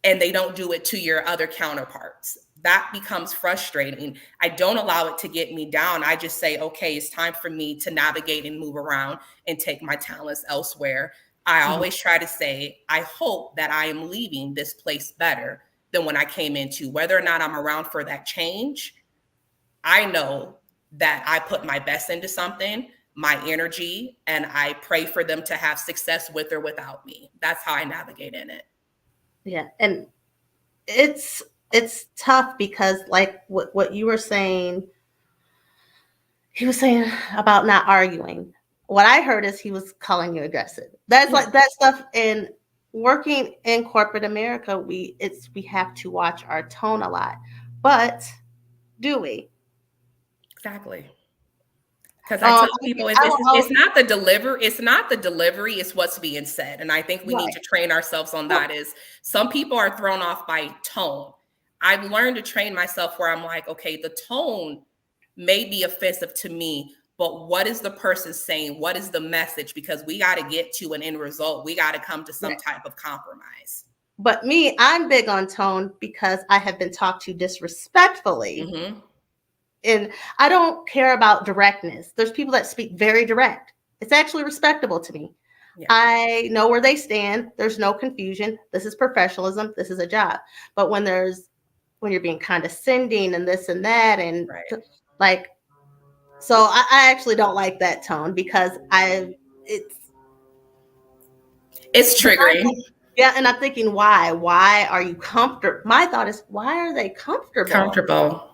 and they don't do it to your other counterparts. That becomes frustrating. I don't allow it to get me down. I just say, okay, it's time for me to navigate and move around and take my talents elsewhere. I always try to say, I hope that I am leaving this place better than when I came into. Whether or not I'm around for that change, I know that I put my best into something, my energy, and I pray for them to have success with or without me. That's how I navigate in it. Yeah. And it's tough because, like what you were saying, he was saying about not arguing. What I heard is he was calling you aggressive. That's like that stuff. In working in corporate America, we have to watch our tone a lot. But do we? Exactly. Because I tell people it's not the delivery, it's what's being said. And I think we need to train ourselves on that. Is some people are thrown off by tone. I've learned to train myself where I'm like, okay, the tone may be offensive to me, but what is the person saying? What is the message? Because we got to get to an end result. We got to come to some type of compromise. But me, I'm big on tone because I have been talked to disrespectfully. And I don't care about directness. There's people that speak very direct. It's actually respectable to me. I know where they stand. There's no confusion. This is professionalism. This is a job. But when you're being condescending and this and that, and like, so I actually don't like that tone because It's triggering. Yeah, and I'm thinking, why? Why are you comfortable? My thought is, why are they comfortable? Comfortable.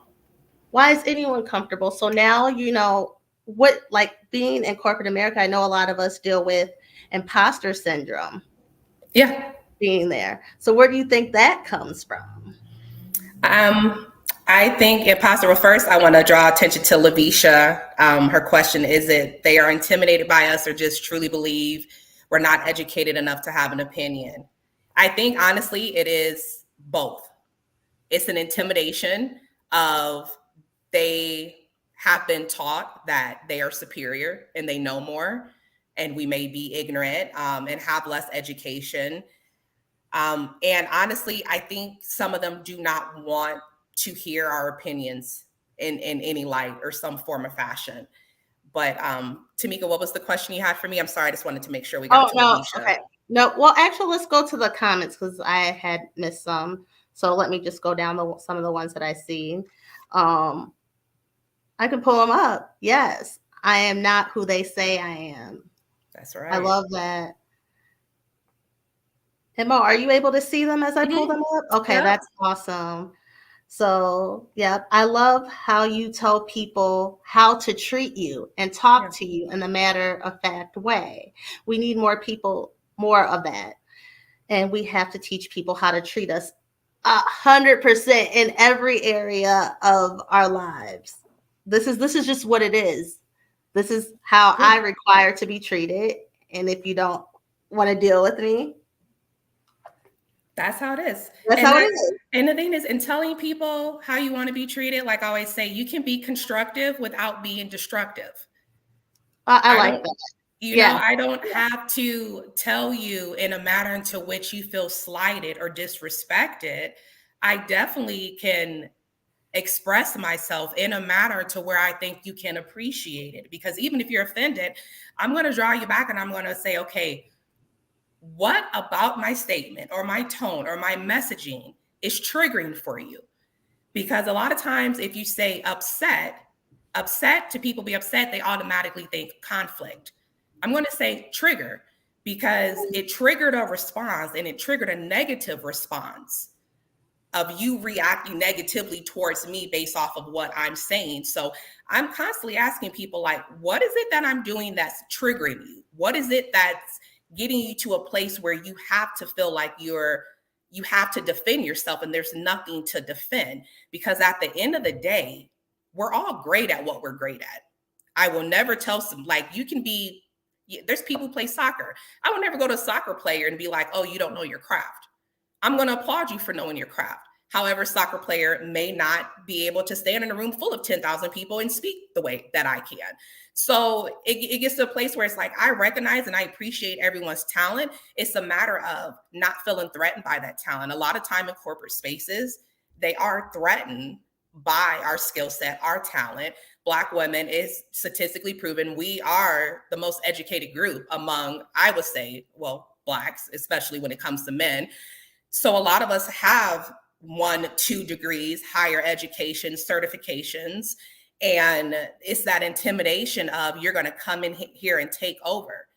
Why is anyone comfortable? So now you know what, like being in corporate America, I know a lot of us deal with imposter syndrome Yeah. being there. So where do you think that comes from? Um, I think imposter. Well, first, I want to draw attention to Lavisha. Her question is it they are intimidated by us or just truly believe we're not educated enough to have an opinion? I think, honestly, it is both. It's an intimidation of they have been taught that they are superior and they know more, and we may be ignorant and have less education. And honestly, I think some of them do not want to hear our opinions in any light or some form of fashion. But Tamika, what was the question you had for me? I'm sorry, I just wanted to make sure we got Oh to no, Lavisha. okay. No, well actually let's go to the comments because I had missed some. So let me just go down some of the ones that I see. Um, I can pull them up. Yes. I am not who they say I am. That's I right. love that. And Mo, are you able to see them as I pull Mm-hmm. them up? Okay, Yep. that's awesome. So, yeah, I love how you tell people how to treat you and Yeah. talk to you in a matter of fact way. We need more people, more of that. And we have to teach people how to treat us 100% in every area of our lives. This is just what it is. This is how Yeah. I require to be treated. And if you don't want to deal with me, That's how it is. that's And how it that is. and the thing is, in telling people how you want to be treated, like I always say, you can be constructive without being destructive. I I like don't, that. you know, Yeah. I don't have to tell you in a manner into which you feel slighted or disrespected. I definitely can express myself in a manner to where I think you can appreciate it. Because even if you're offended, I'm going to draw you back and I'm going to say, okay, what about my statement or my tone or my messaging is triggering for you? Because a lot of times, if you say upset to people be upset, they automatically think conflict. I'm going to say trigger because it triggered a response and it triggered a negative response of you reacting negatively towards me based off of what I'm saying. So I'm constantly asking people, like, what is it that I'm doing that's triggering you? What is it that's getting you to a place where you have to feel like you have to defend yourself and there's nothing to defend? Because at the end of the day, we're all great at what we're great at. I will never tell some, like, you can be, there's people who play soccer. I will never go to a soccer player and be like, oh, you don't know your craft. I'm going to applaud you for knowing your craft. However, soccer player may not be able to stand in a room full of 10,000 people and speak the way that I can. So it gets to a place where it's like, I recognize and I appreciate everyone's talent. It's a matter of not feeling threatened by that talent. A lot of time in corporate spaces, they are threatened by our skill set, our talent. Black women is statistically proven we are the most educated group among, I would say, well, Blacks, especially when it comes to men. So a lot of us have 1, 2 degrees, higher education, certifications, and it's that intimidation of you're going to come in here and take over.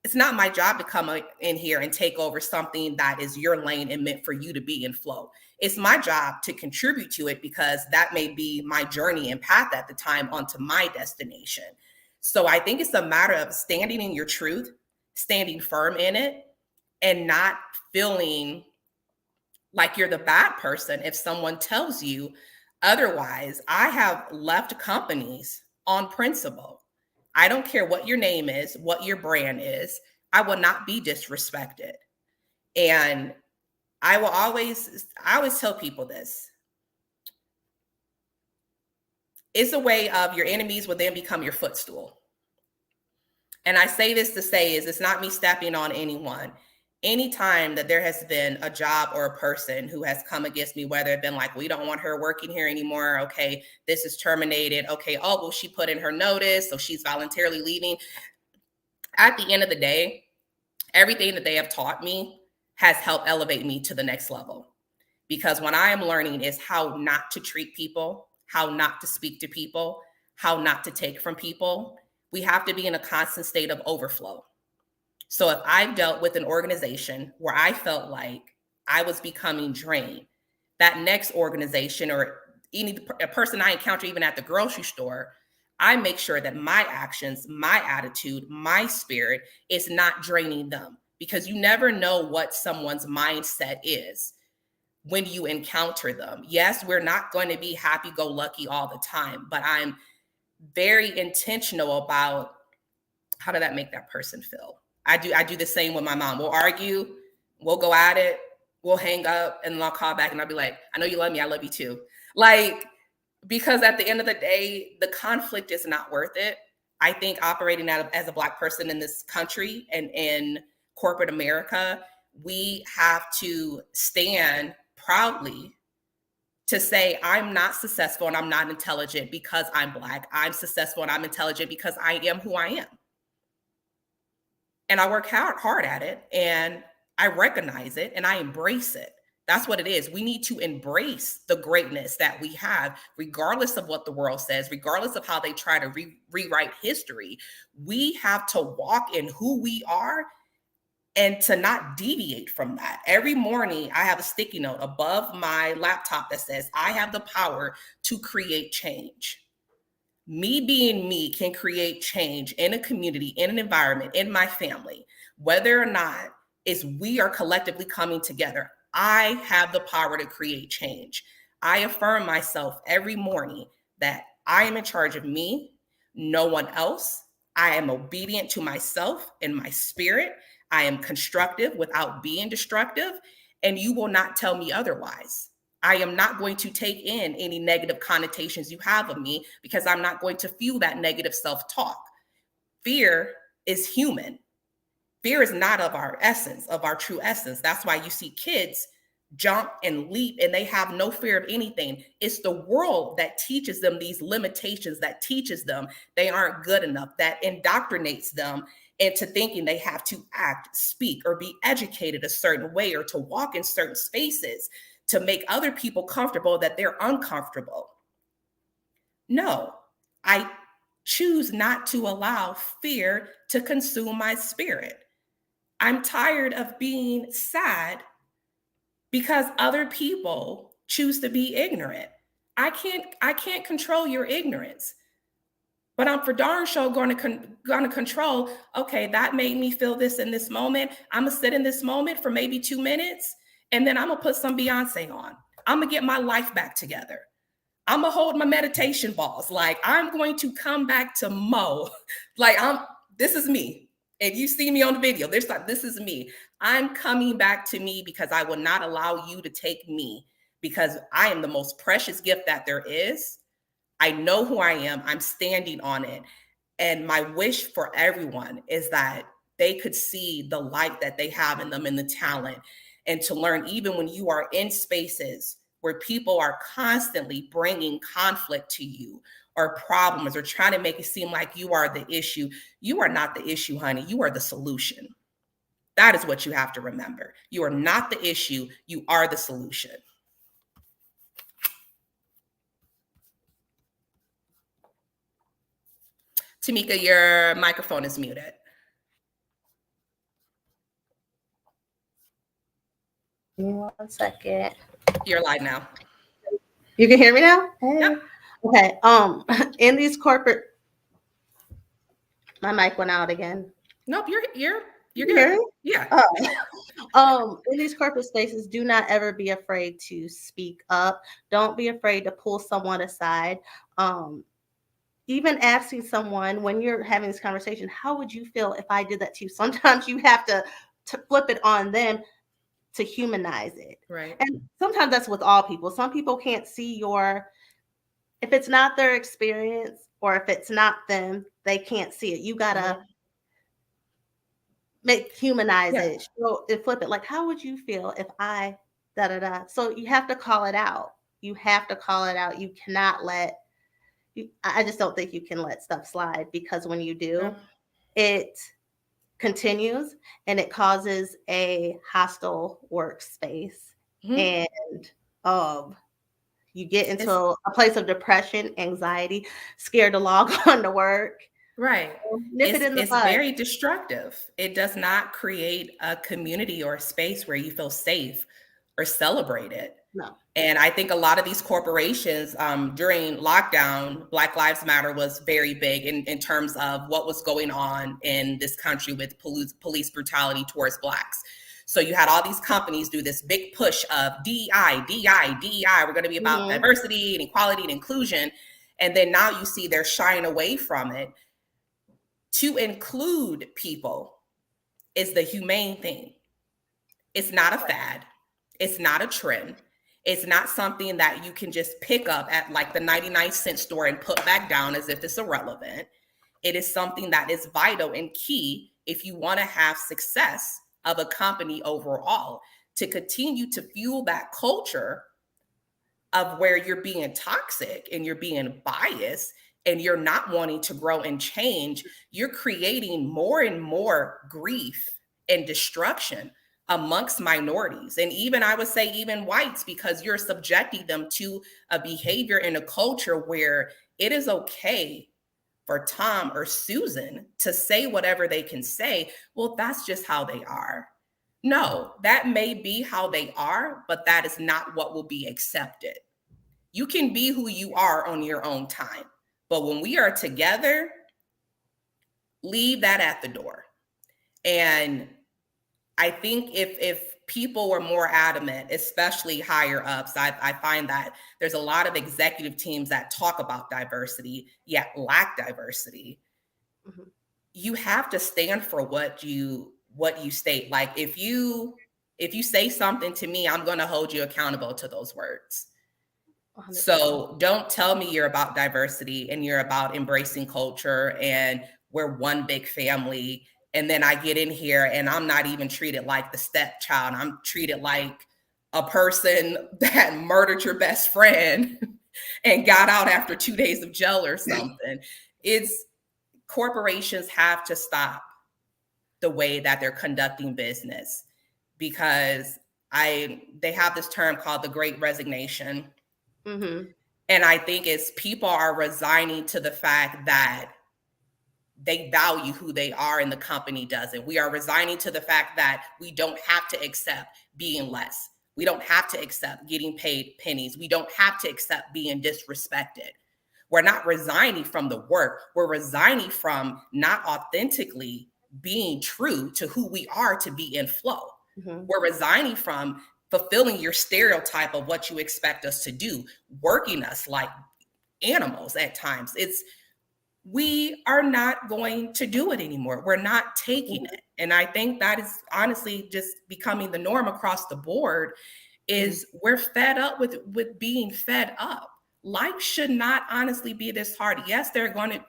It's not my job to come in here and take over something that is your lane and meant for you to be in flow. It's my job to contribute to it because that may be my journey and path at the time onto my destination. So I think it's a matter of standing in your truth, standing firm in it, and not feeling like you're the bad person if someone tells you otherwise. I have left companies on principle. I don't care what your name is, what your brand is. I will not be disrespected. And I always tell people this. It's a way of your enemies will then become your footstool. And I say this to say is it's not me stepping on anyone. Anytime that there has been a job or a person who has come against me, whether it's been like, we don't want her working here anymore. Okay, this is terminated. Okay, oh, well, she put in her notice, so she's voluntarily leaving. At the end of the day, everything that they have taught me has helped elevate me to the next level. Because what I am learning is how not to treat people, how not to speak to people, how not to take from people. We have to be in a constant state of overflow. So if I've dealt with an organization where I felt like I was becoming drained, that next organization or any a person I encounter even at the grocery store, I make sure that my actions, my attitude, my spirit is not draining them, because you never know what someone's mindset is when you encounter them. Yes, we're not going to be happy go lucky all the time, but I'm very intentional about how did that make that person feel. I do the same with my mom. We'll argue, we'll go at it, we'll hang up, and then I'll call back and I'll be like, I know you love me, I love you too. Like, because at the end of the day, the conflict is not worth it. I think operating as a Black person in this country and in corporate America, we have to stand proudly to say, I'm not successful and I'm not intelligent because I'm Black. I'm successful and I'm intelligent because I am who I am. And I work hard at it, and I recognize it and I embrace it. That's what it is. We need to embrace the greatness that we have, regardless of what the world says, regardless of how they try to rewrite history. We have to walk in who we are and to not deviate from that. Every morning, I have a sticky note above my laptop that says, I have the power to create change. Me being me can create change in a community, in an environment, in my family, whether or not is we are collectively coming together. I have the power to create change. I affirm myself every morning that I am in charge of me, no one else. I am obedient to myself and my spirit. I am constructive without being destructive, and you will not tell me otherwise. I am not going to take in any negative connotations you have of me, because I'm not going to fuel that negative self-talk. Fear is human. Fear is not of our essence, of our true essence. That's why you see kids jump and leap and they have no fear of anything. It's the world that teaches them these limitations, that teaches them they aren't good enough, that indoctrinates them into thinking they have to act, speak, or be educated a certain way, or to walk in certain spaces to make other people comfortable that they're uncomfortable. No, I choose not to allow fear to consume my spirit. I'm tired of being sad because other people choose to be ignorant. I can't control your ignorance. But I'm for darn sure going to control, okay, that made me feel this in this moment. I'm going to sit in this moment for maybe 2 minutes, and then I'm going to put some Beyonce on. I'm going to get my life back together. I'm going to hold my meditation balls. Like, I'm going to come back to Mo. Like, this is me. And you see me on the video. This is me. I'm coming back to me, because I will not allow you to take me, because I am the most precious gift that there is. I know who I am. I'm standing on it. And my wish for everyone is that they could see the light that they have in them and the talent, and to learn, even when you are in spaces where people are constantly bringing conflict to you or problems or trying to make it seem like you are the issue. You are not the issue, honey. You are the solution. That is what you have to remember. You are not the issue. You are the solution. Tamika, your microphone is muted. Give me 1 second. You're live now. You can hear me now? Hey. Yep. Okay. In these corporate, my mic went out again. Nope, you're You good. hear me? Yeah. In these corporate spaces, do not ever be afraid to speak up. Don't be afraid to pull someone aside. Even asking someone when you're having this conversation, how would you feel if I did that to you? Sometimes you have to flip it on them to humanize it. Right. And sometimes that's with all people. Some people can't see if it's not their experience, or if it's not them, they can't see it. You gotta humanize it, show it, flip it. Like, how would you feel if I da da da? So you have to call it out. You have to call it out. You cannot let. I just don't think you can let stuff slide, because when you do, it continues and it causes a hostile workspace, and you get into a place of depression, anxiety, scared to log on to work. Right. Nip it in the It's bud. very destructive. It does not create a community or a space where you feel safe or celebrated. No. And I think a lot of these corporations during lockdown, Black Lives Matter was very big in terms of what was going on in this country with police brutality towards Blacks. So you had all these companies do this big push of DEI, DEI, DEI. We're going to be about Mm-hmm. diversity and equality and inclusion. And then now you see they're shying away from it. To include people is the humane thing. It's not a fad. It's not a trend. It's not something that you can just pick up at like the 99-cent store and put back down as if it's irrelevant. It is something that is vital and key if you want to have success of a company overall, to continue to fuel that culture of where you're being toxic and you're being biased and you're not wanting to grow and change. You're creating more and more grief and destruction amongst minorities. And even, I would say, even whites, because you're subjecting them to a behavior and a culture where it is okay for Tom or Susan to say whatever they can say. Well, that's just how they are. No, that may be how they are, but that is not what will be accepted. You can be who you are on your own time. But when we are together, leave that at the door. And I think if people were more adamant, especially higher ups, I find that there's a lot of executive teams that talk about diversity, yet lack diversity. Mm-hmm. You have to stand for what you state. Like if you say something to me, I'm going to hold you accountable to those words. 100%. So don't tell me you're about diversity and you're about embracing culture and we're one big family. And then I get in here and I'm not even treated like the stepchild. I'm treated like a person that murdered your best friend and got out after 2 days of jail or something. It's corporations have to stop the way that they're conducting business, because they have this term called the Great Resignation. Mm-hmm. And I think it's people are resigning to the fact that they value who they are and the company doesn't. We are resigning to the fact that we don't have to accept being less. We don't have to accept getting paid pennies. We don't have to accept being disrespected. We're not resigning from the work. We're resigning from not authentically being true to who we are to be in flow. Mm-hmm. We're resigning from fulfilling your stereotype of what you expect us to do, working us like animals at times. We are not going to do it anymore. We're not taking it. And I think that is honestly just becoming the norm across the board, is we're fed up with being fed up. Life should not honestly be this hard. Yes, there are going to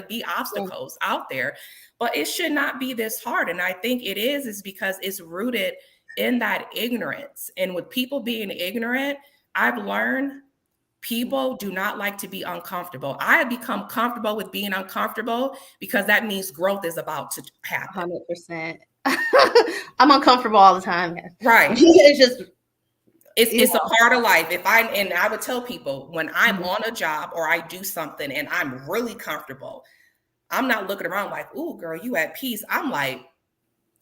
be obstacles out there, but it should not be this hard. And I think it is because it's rooted in that ignorance. And with people being ignorant, I've learned people do not like to be uncomfortable. I have become comfortable with being uncomfortable because that means growth is about to happen. 100%. I'm uncomfortable all the time. Right. It's a part of life. I would tell people, when I'm on a job or I do something and I'm really comfortable, I'm not looking around like, "Ooh, girl, you at peace." I'm like,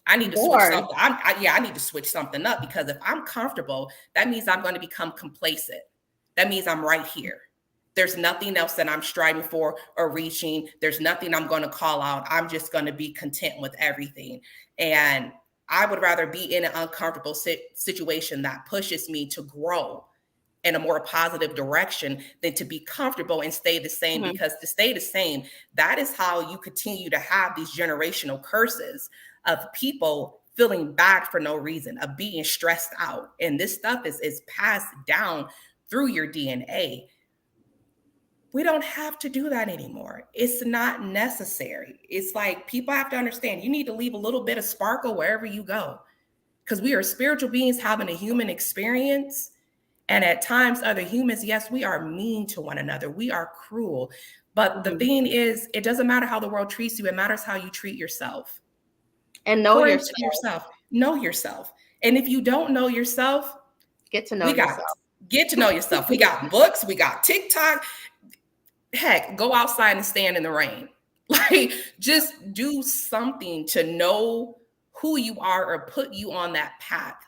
I need to switch something. I need to switch something up, because if I'm comfortable, that means I'm going to become complacent. That means I'm right here. There's nothing else that I'm striving for or reaching. There's nothing I'm going to call out. I'm just going to be content with everything. And I would rather be in an uncomfortable situation that pushes me to grow in a more positive direction than to be comfortable and stay the same. Mm-hmm. Because to stay the same, that is how you continue to have these generational curses of people feeling bad for no reason, of being stressed out. And this stuff is passed down through your DNA. We don't have to do that anymore. It's not necessary. It's like, people have to understand, you need to leave a little bit of sparkle wherever you go, because we are spiritual beings having a human experience. And at times, other humans, yes, we are mean to one another. We are cruel. But the thing is, it doesn't matter how the world treats you. It matters how you treat yourself. And know yourself. Know yourself. And if you don't know yourself, get to know yourself. Get to know yourself. We got books. We got TikTok. Heck, go outside and stand in the rain. Like, just do something to know who you are or put you on that path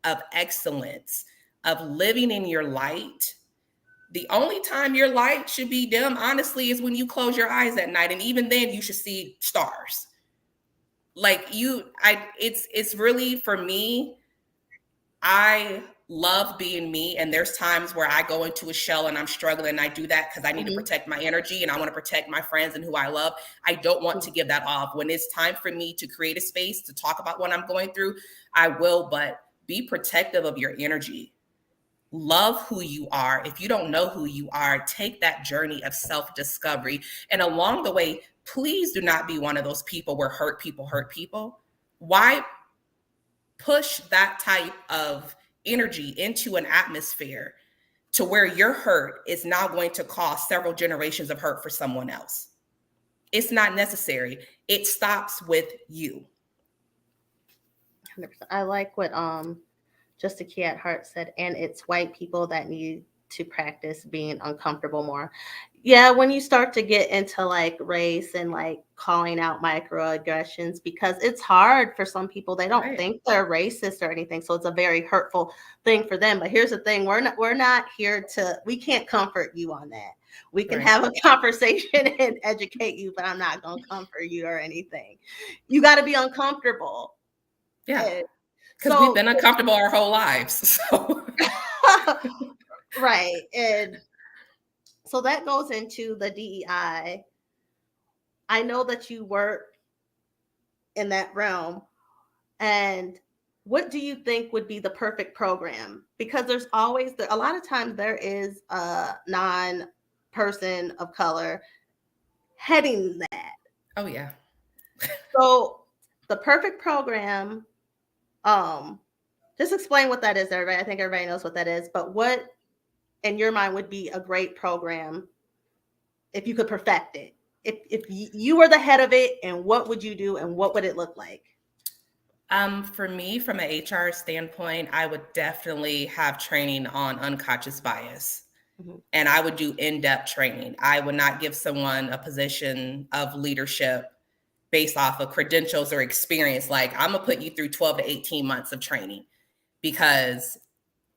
of excellence, of living in your light. The only time your light should be dim, honestly, is when you close your eyes at night. And even then you should see stars. Like it's really, for me, I love being me. And there's times where I go into a shell and I'm struggling. And I do that because I need to Mm-hmm. protect my energy and I want to protect my friends and who I love. I don't want to give that off. When it's time for me to create a space to talk about what I'm going through, I will, but be protective of your energy. Love who you are. If you don't know who you are, take that journey of self-discovery. And along the way, please do not be one of those people where hurt people hurt people. Why push that type of energy into an atmosphere to where your hurt is now going to cause several generations of hurt for someone else? It's not necessary. It stops with you. 100%. I like what Just a Key at Heart said, and it's white people that need to practice being uncomfortable more. Yeah, when you start to get into like race and like calling out microaggressions, because it's hard for some people, they don't Right. think they're racist or anything, so it's a very hurtful thing for them. But here's the thing, we're not here to, we can't comfort you on that. We can Right. have a conversation and educate you, but I'm not going to comfort you or anything. You got to be uncomfortable. Yeah. And Because we've so been uncomfortable our whole lives. So right. And so that goes into the DEI. I know that you work in that realm. And what do you think would be the perfect program? Because there's always, a lot of times there is a non person of color heading that. oh yeah. So the perfect program, um, just explain what that is, everybody. I think everybody knows what that is, but what in your mind would be a great program if you could perfect it? If you were the head of it, and what would you do, and what would it look like? For me, from an HR standpoint, I would definitely have training on unconscious bias. Mhm. And I would do in-depth training. I would not give someone a position of leadership based off of credentials or experience. Like, I'm gonna put you through 12 to 18 months of training, because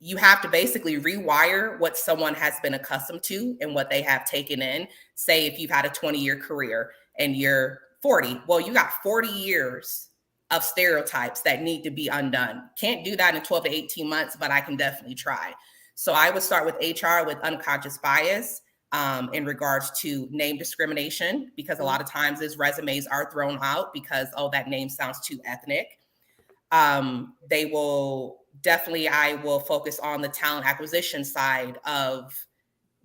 you have to basically rewire what someone has been accustomed to and what they have taken in. Say if you've had a 20-year career and you're 40, well, you got 40 years of stereotypes that need to be undone. Can't do that in 12 to 18 months, but I can definitely try. So I would start with HR, with unconscious bias, in regards to name discrimination, because a lot of times these resumes are thrown out because, oh, that name sounds too ethnic. They will definitely, I will focus on the talent acquisition side of,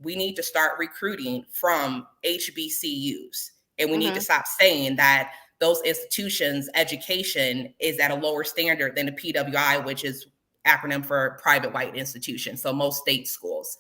we need to start recruiting from HBCUs. And we need to Mhm. stop saying that those institutions' education is at a lower standard than the PWI, which is acronym for private white institutions. So most state schools.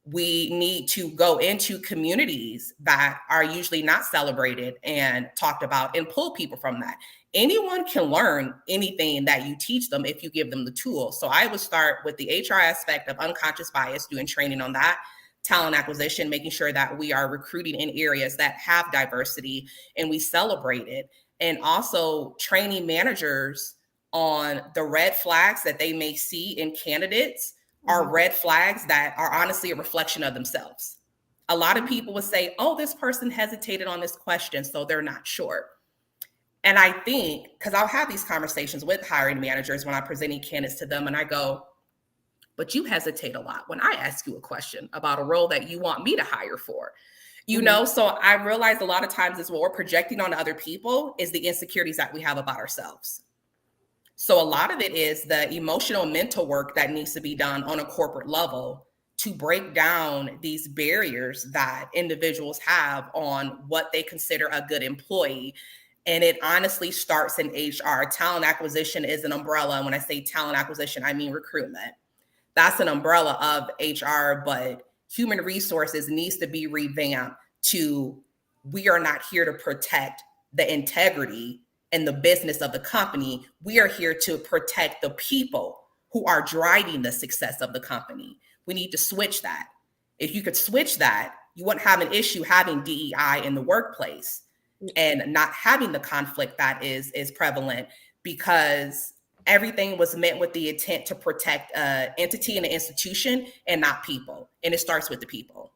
We need to go into communities that are usually not celebrated and talked about and pull people from that. Anyone can learn anything that you teach them if you give them the tools. So I would start with the HR aspect of unconscious bias, doing training on that, talent acquisition, making sure that we are recruiting in areas that have diversity and we celebrate it, and also training managers on the red flags that they may see in candidates are Mhm. red flags that are honestly a reflection of themselves. A lot of people would say, oh, this person hesitated on this question, so they're not sure. And I think, because I'll have these conversations with hiring managers when I'm presenting candidates to them, and I go, but you hesitate a lot when I ask you a question about a role that you want me to hire for. You Mhm. know, so I realize a lot of times is what we're projecting on other people is the insecurities that we have about ourselves. So a lot of it is the emotional mental work that needs to be done on a corporate level to break down these barriers that individuals have on what they consider a good employee. And it honestly starts in HR. Talent acquisition is an umbrella. When I say talent acquisition, I mean recruitment. That's an umbrella of HR, but human resources needs to be revamped to, we are not here to protect the integrity and the business of the company. We are here to protect the people who are driving the success of the company. We need to switch that. If you could switch that, you wouldn't have an issue having DEI in the workplace. and not having the conflict that is prevalent, because everything was meant with the intent to protect an entity and an institution and not people. And it starts with the people.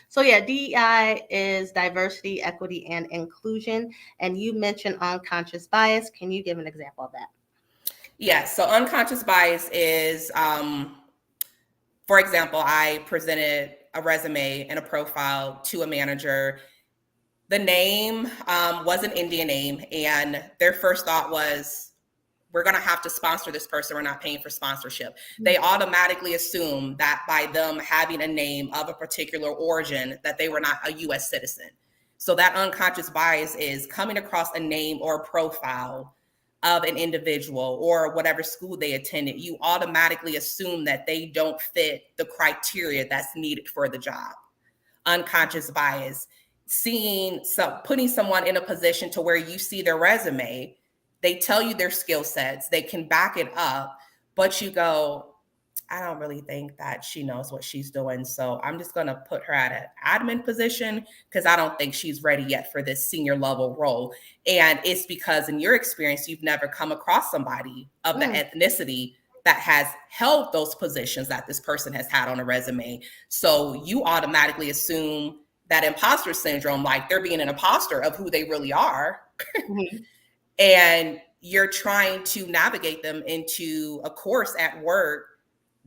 So yeah, DEI is diversity, equity, and inclusion. And you mentioned unconscious bias. Can you give an example of that? Yeah, so unconscious bias is, for example, I presented a resume and a profile to a manager. The name was an Indian name, and their first thought was, we're going to have to sponsor this person. We're not paying for sponsorship. They automatically assume that by them having a name of a particular origin, that they were not a US citizen. So that unconscious bias is coming across a name or a profile of an individual or whatever school they attended. You automatically assume that they don't fit the criteria that's needed for the job. Unconscious bias, putting someone in a position to where you see their resume, they tell you their skill sets, they can back it up, but you go, I don't really think that she knows what she's doing. So I'm just going to put her at an admin position because I don't think she's ready yet for this senior level role. And it's because in your experience, you've never come across somebody of the ethnicity that has held those positions that this person has had on a resume. So you automatically assume that imposter syndrome, like they're being an imposter of who they really are. Mm-hmm. And you're trying to navigate them into a course at work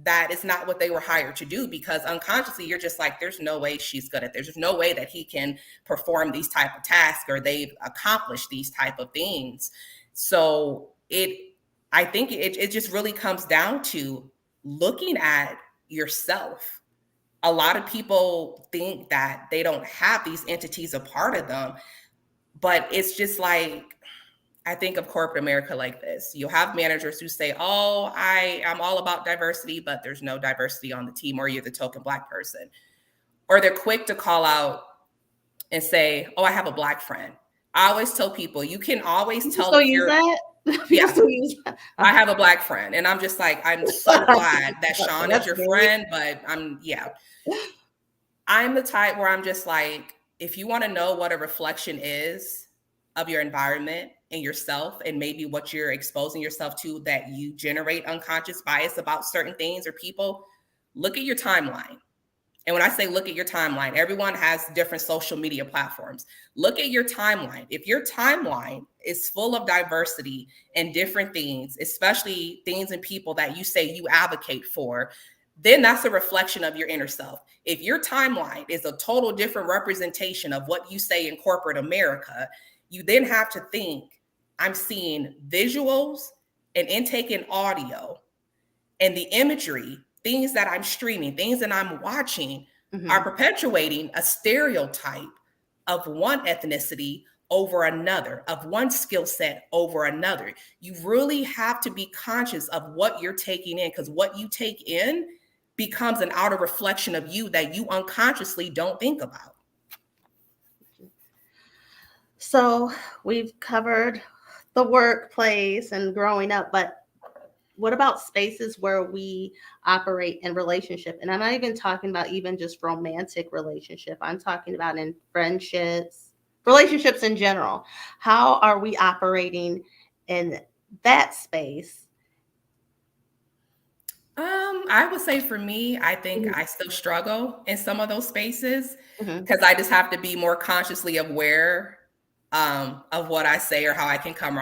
that is not what they were hired to do, because unconsciously you're just like, there's no way she's good at this. There's no way that he can perform these type of tasks or they've accomplished these type of things. So I think it just really comes down to looking at yourself. A lot of people think that they don't have these entities a part of them, but it's just like, I think of corporate America like this. You'll have managers who say, oh, I'm all about diversity, but there's no diversity on the team, or you're the token Black person. Or they're quick to call out and say, oh, I have a Black friend. I always tell people, you can always tell if you're, yeah, I have a Black friend. And I'm just like, I'm so glad that Sean is your friend, but I'm the type where I'm just like, if you want to know what a reflection is of your environment and yourself, and maybe what you're exposing yourself to, that you generate unconscious bias about certain things or people, look at your timeline. And when I say look at your timeline, everyone has different social media platforms. Look at your timeline. If your timeline is full of diversity and different things, especially things and people that you say you advocate for, then that's a reflection of your inner self. If your timeline is a total different representation of what you say in corporate America, you then have to think, I'm seeing visuals and intake in audio, and the imagery, things that I'm streaming, things that I'm watching are perpetuating a stereotype of one ethnicity over another, of one skill set over another. You really have to be conscious of what you're taking in, because what you take in becomes an outer reflection of you that you unconsciously don't think about. So we've covered the workplace and growing up, but what about spaces where we operate in relationship? And I'm not even talking about even just romantic relationship. I'm talking about in friendships, relationships in general. How are we operating in that space? I would say for me, I think I still struggle in some of those spaces because I just have to be more consciously aware of what I say or how I can come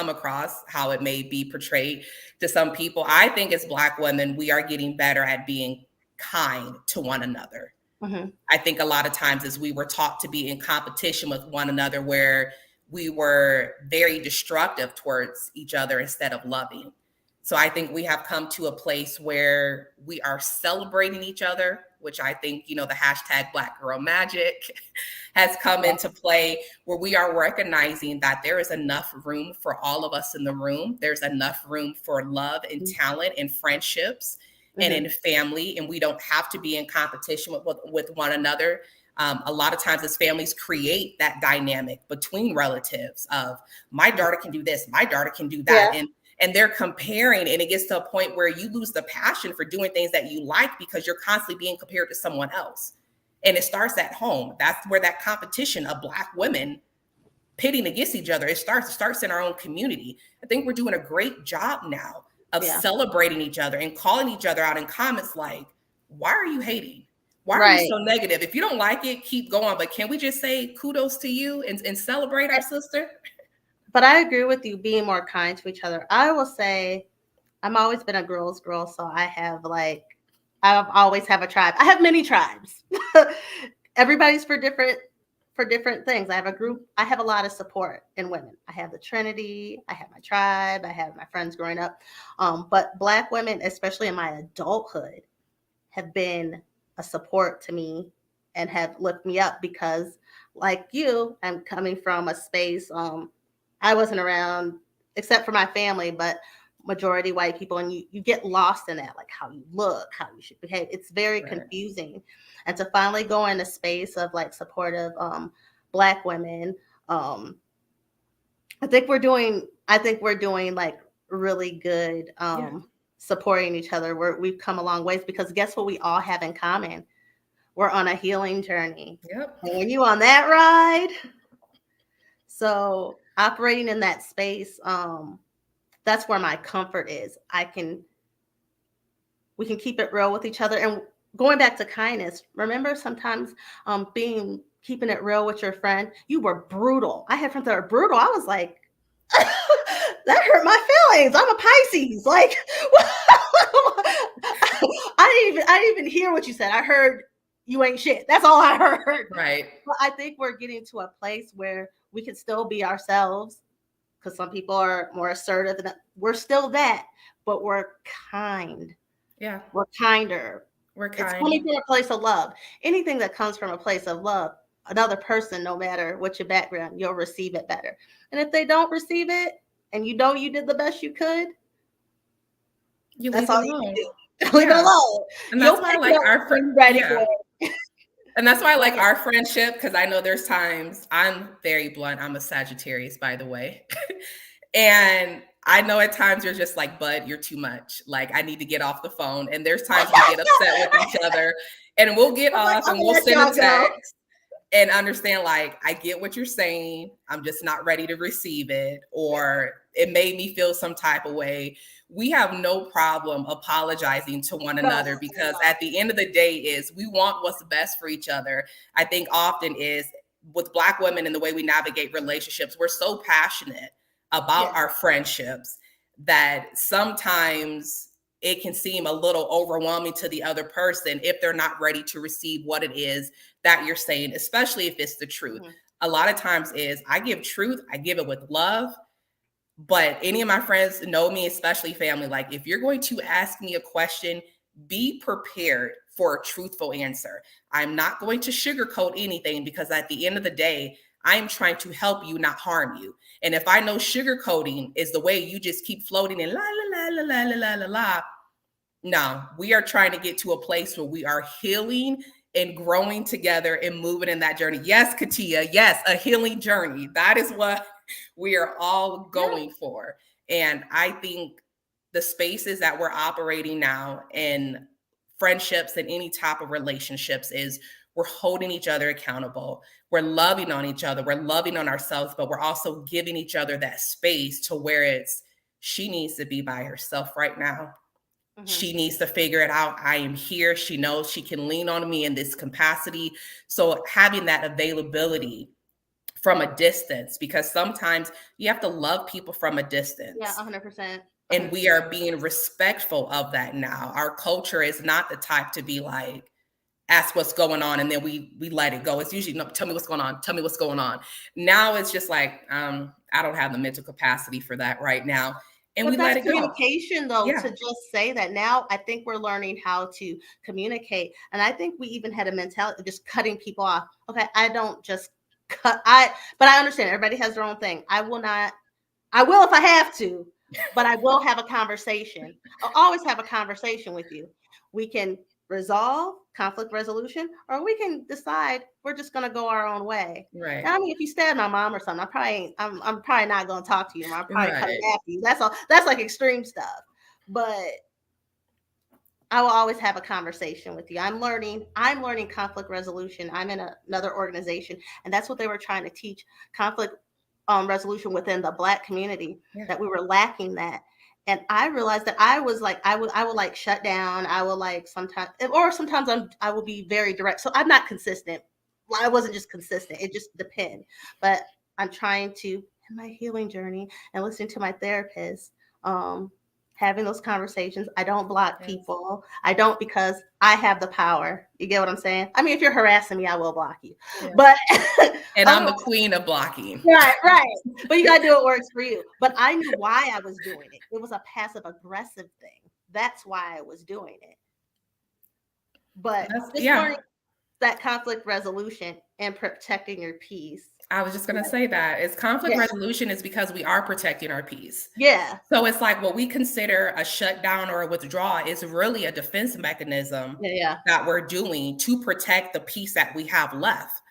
across, how it may be portrayed to some people. I think as Black women, we are getting better at being kind to one another. I think a lot of times as we were taught to be in competition with one another, where we were very destructive towards each other instead of loving. So I think we have come to a place where we are celebrating each other, which I think, the hashtag Black Girl Magic has come into play, where we are recognizing that there is enough room for all of us in the room. There's enough room for love and talent and friendships and in family. And we don't have to be in competition with one another. A lot of times as families create that dynamic between relatives of, my daughter can do this, my daughter can do that. Yeah. And they're comparing, and it gets to a point where you lose the passion for doing things that you like because you're constantly being compared to someone else. And it starts at home. That's where that competition of Black women pitting against each other. It starts in our own community. I think we're doing a great job now of Yeah. celebrating each other and calling each other out in comments like, why are you hating? Why are you Right. so negative? If you don't like it, keep going. But can we just say kudos to you and celebrate our sister? But I agree with you being more kind to each other. I will say I'm always been a girl's girl, so I've always have a tribe. I have many tribes. Everybody's for different things. I have a group. I have a lot of support in women. I have the Trinity. I have my tribe. I have my friends growing up. But Black women, especially in my adulthood, have been a support to me and have looked me up because, like you, I'm coming from a space. I wasn't around except for my family, but majority white people, and you get lost in that, like how you look, how you should behave. It's very Right. confusing, and to finally go in a space of like supportive Black women, um, I think we're doing like really good Yeah. supporting each other. We've come a long ways because guess what we all have in common? We're on a healing journey. Yep. And when you on that ride, so operating in that space, that's where my comfort is. We can keep it real with each other. And going back to kindness, remember sometimes being keeping it real with your friend, you were brutal. I had friends that were brutal. I was like, that hurt my feelings. I'm a Pisces. Like, I didn't even hear what you said. I heard you ain't shit. That's all I heard. Right. But I think we're getting to a place where we can still be ourselves because some people are more assertive. And we're still that, but we're kind. Yeah. We're kinder. We're It's kind. coming from a place of love. Anything that comes from a place of love, another person, no matter what your background, you'll receive it better. And if they don't receive it, and you know you did the best you could, You that's leave it all you can alone. do. Leave it Yeah. alone. And You'll that's why I pick it like up our when you're ready yeah. for it. And that's why I Go like ahead. our friendship because I know there's times I'm very blunt. I'm a Sagittarius, by the way. And I know at times you're just like, bud, you're too much. Like, I need to get off the phone. And there's times we get upset with each other and we'll get I'm like, off I'm and gonna we'll let send a y'all go. text and understand, like, I get what you're saying. I'm just not ready to receive it. Or it made me feel some type of way. We have no problem apologizing to one No, another because at the end of the day is we want what's best for each other. I think often is with Black women and the way we navigate relationships, we're so passionate about yes. our friendships that sometimes it can seem a little overwhelming to the other person if they're not ready to receive what it is that you're saying, especially if it's the truth. Mhm. A lot of times is I give truth, I give it with love, but any of my friends know me, especially family, like if you're going to ask me a question, be prepared for a truthful answer. I'm not going to sugarcoat anything because at the end of the day, I'm trying to help you, not harm you. And if I know sugarcoating is the way you just keep floating and la la la la la la la la, no, we are trying to get to a place where we are healing and growing together and moving in that journey. Yes, Katia, yes, a healing journey. That is what we are all Yeah. going for. And I think the spaces that we're operating now in friendships and any type of relationships is we're holding each other accountable. We're loving on each other. We're loving on ourselves, but we're also giving each other that space to where it's she needs to be by herself right now. Mhm. She needs to figure it out. I am here. She knows she can lean on me in this capacity. So having that availability from a distance, because sometimes you have to love people from a Yeah, distance. 100%. And 100%. we are being respectful of that now. Our culture is not the type to be like, ask what's going on and then we let it go. It's usually, no, tell me what's going on. Tell me what's going on. Now it's just like, I don't have the mental capacity for that right now. And we But let that's it go. communication, though, Yeah. to just say that. Now I think we're learning how to communicate. And I think we even had a mentality of just cutting people off. Okay, I don't just but I understand everybody has their own thing. I will if I have to, but I will have a conversation. I'll always have a conversation with you. We can resolve conflict resolution, or we can decide we're just going to go our own way. Right. And I mean, if you stab my mom or something, I'm probably not going to talk to you. I'm probably coming Right. after you. That's all. That's like extreme stuff. But I will always have a conversation with you. I'm learning conflict resolution. I'm in another organization, and that's what they were trying to teach conflict resolution within the Black community, Yeah. that we were lacking that. And I realized that I was like, I would like shut down. I would like sometimes, or sometimes I will be very direct. So I'm not consistent. Well, I wasn't just consistent. It just depends. But I'm trying to, in my healing journey and listening to my therapist, um, having those conversations. I don't block Yes. people. I don't, because I have the power. You get what I'm saying? I mean, if you're harassing me, I will block you. Yeah. But And I'm otherwise, the queen of blocking. right, right. But you gotta do what works for you. But I knew why I was doing it. It was a passive aggressive thing. That's why I was doing it. But That's, just yeah. learning that conflict resolution and protecting your peace. I was just going to Yeah. say that it's conflict Yeah. resolution is because we are protecting our peace. Yeah. So it's like what we consider a shutdown or a withdrawal is really a defense mechanism Yeah. that we're doing to protect the peace that we have left.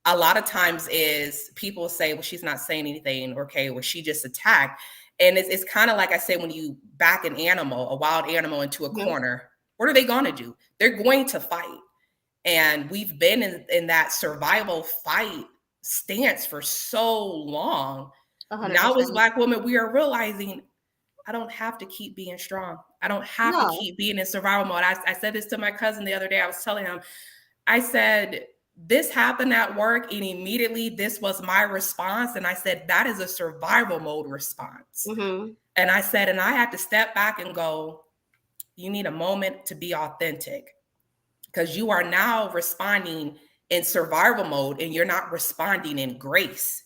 A lot of times is people say, well, she's not saying anything, okay, or she just attacked. And it's kind of like I say, when you back an animal, a wild animal, into a Mhm. corner, what are they going to do? They're going to fight. And we've been in that survival fight stance for so long. Now, as 100%. Black women, we are realizing I don't have to keep being strong. I don't have to No. keep being in survival mode. I said this to my cousin the other day. I was telling him, I said, this happened at work, and immediately this was my response. And I said, that is a survival mode response. Mm-hmm. And I said, and I had to step back and go, you need a moment to be authentic, because you are now responding in survival mode and you're not responding in grace.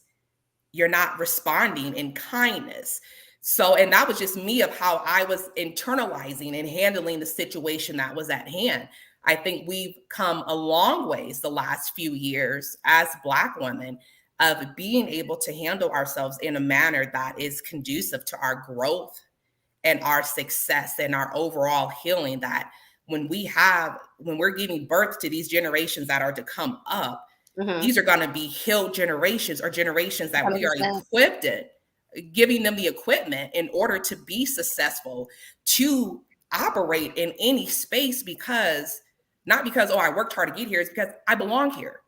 You're not responding in kindness. So, and that was just me of how I was internalizing and handling the situation that was at hand. I think we've come a long ways the last few years as Black women of being able to handle ourselves in a manner that is conducive to our growth and our success and our overall healing. That when we're giving birth to these generations that are to come up, Mm-hmm. these are going to be healed generations, or generations that we are 100%. equipped in, giving them the equipment in order to be successful, to operate in any space, because not because, oh, I worked hard to get here, it's because I belong here.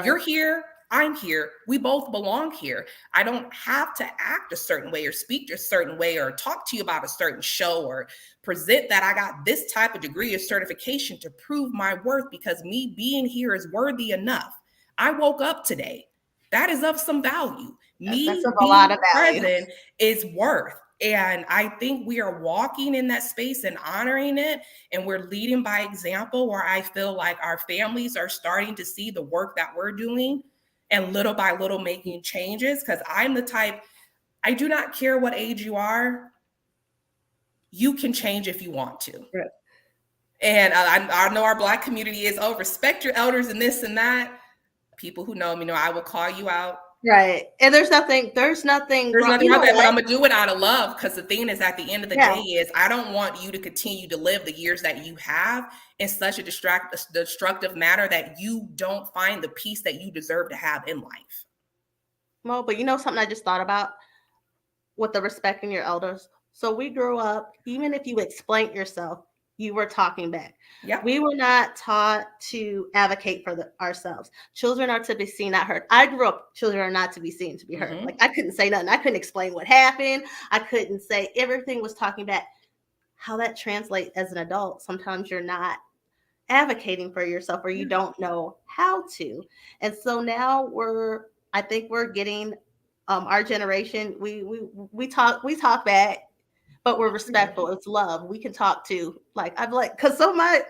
You're Right. here, I'm here, we both belong here. I don't have to act a certain way or speak a certain way or talk to you about a certain show or present that I got this type of degree or certification to prove my worth, because me being here is worthy enough. I woke up today. That is of some value. That's Me a lot being of value. present is worth. And I think we are walking in that space and honoring it. And we're leading by example, where I feel like our families are starting to see the work that we're doing and little by little making changes. Because I'm the type, I do not care what age you are. You can change if you want to. Right. And I know our Black community is, oh, respect your elders and this and that. People who know me know I will call you out. Right. And there's nothing There's wrong. nothing You wrong know with that, but what? I'm gonna do it out of love, because the thing is, at the end of the Yeah. day, is I don't want you to continue to live the years that you have in such a destructive manner that you don't find the peace that you deserve to have in life. Well, but you know something I just thought about with the respecting your elders. So we grew up, even if you explained yourself, you were talking back. Yeah. We were not taught to advocate for ourselves. Children are to be seen, not heard. I grew up, children are not to be seen, to be heard. Mm-hmm. Like I couldn't say nothing. I couldn't explain what happened. I couldn't say, everything was talking back. How that translates as an adult, sometimes you're not advocating for yourself, or you Yeah. don't know how to. And so now I think we're getting, our generation, we talk back, but we're respectful. It's love. We can talk to, like, I'm like, because some of my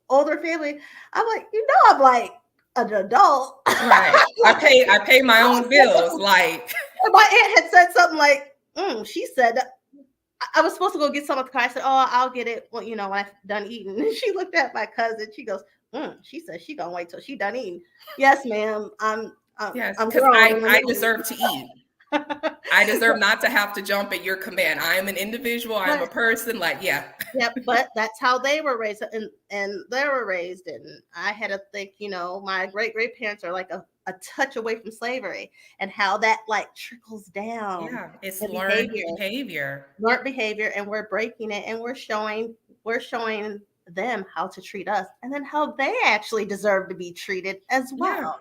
older family, I'm like, I'm like an adult. Right. I pay my I own said bills. something, Like, and my aunt had said something like, she said that I was supposed to go get some at the car. I said, "Oh, I'll get it. Well, when I'm done eating." And she looked at my cousin. She goes, She said she gonna wait till she done eating. Yes, ma'am. yes, I'm because grown. I deserve to eat. I deserve not to have to jump at your command. I am an individual. I am a But person. Like, yeah. yeah, but that's how they were raised, and they were raised. And I had to think, my great parents are like a touch away from slavery, and how that like trickles down Yeah. It's in learned behavior. behavior. Learned behavior, and we're breaking it, and we're showing them how to treat us, and then how they actually deserve to be treated as Yeah. well.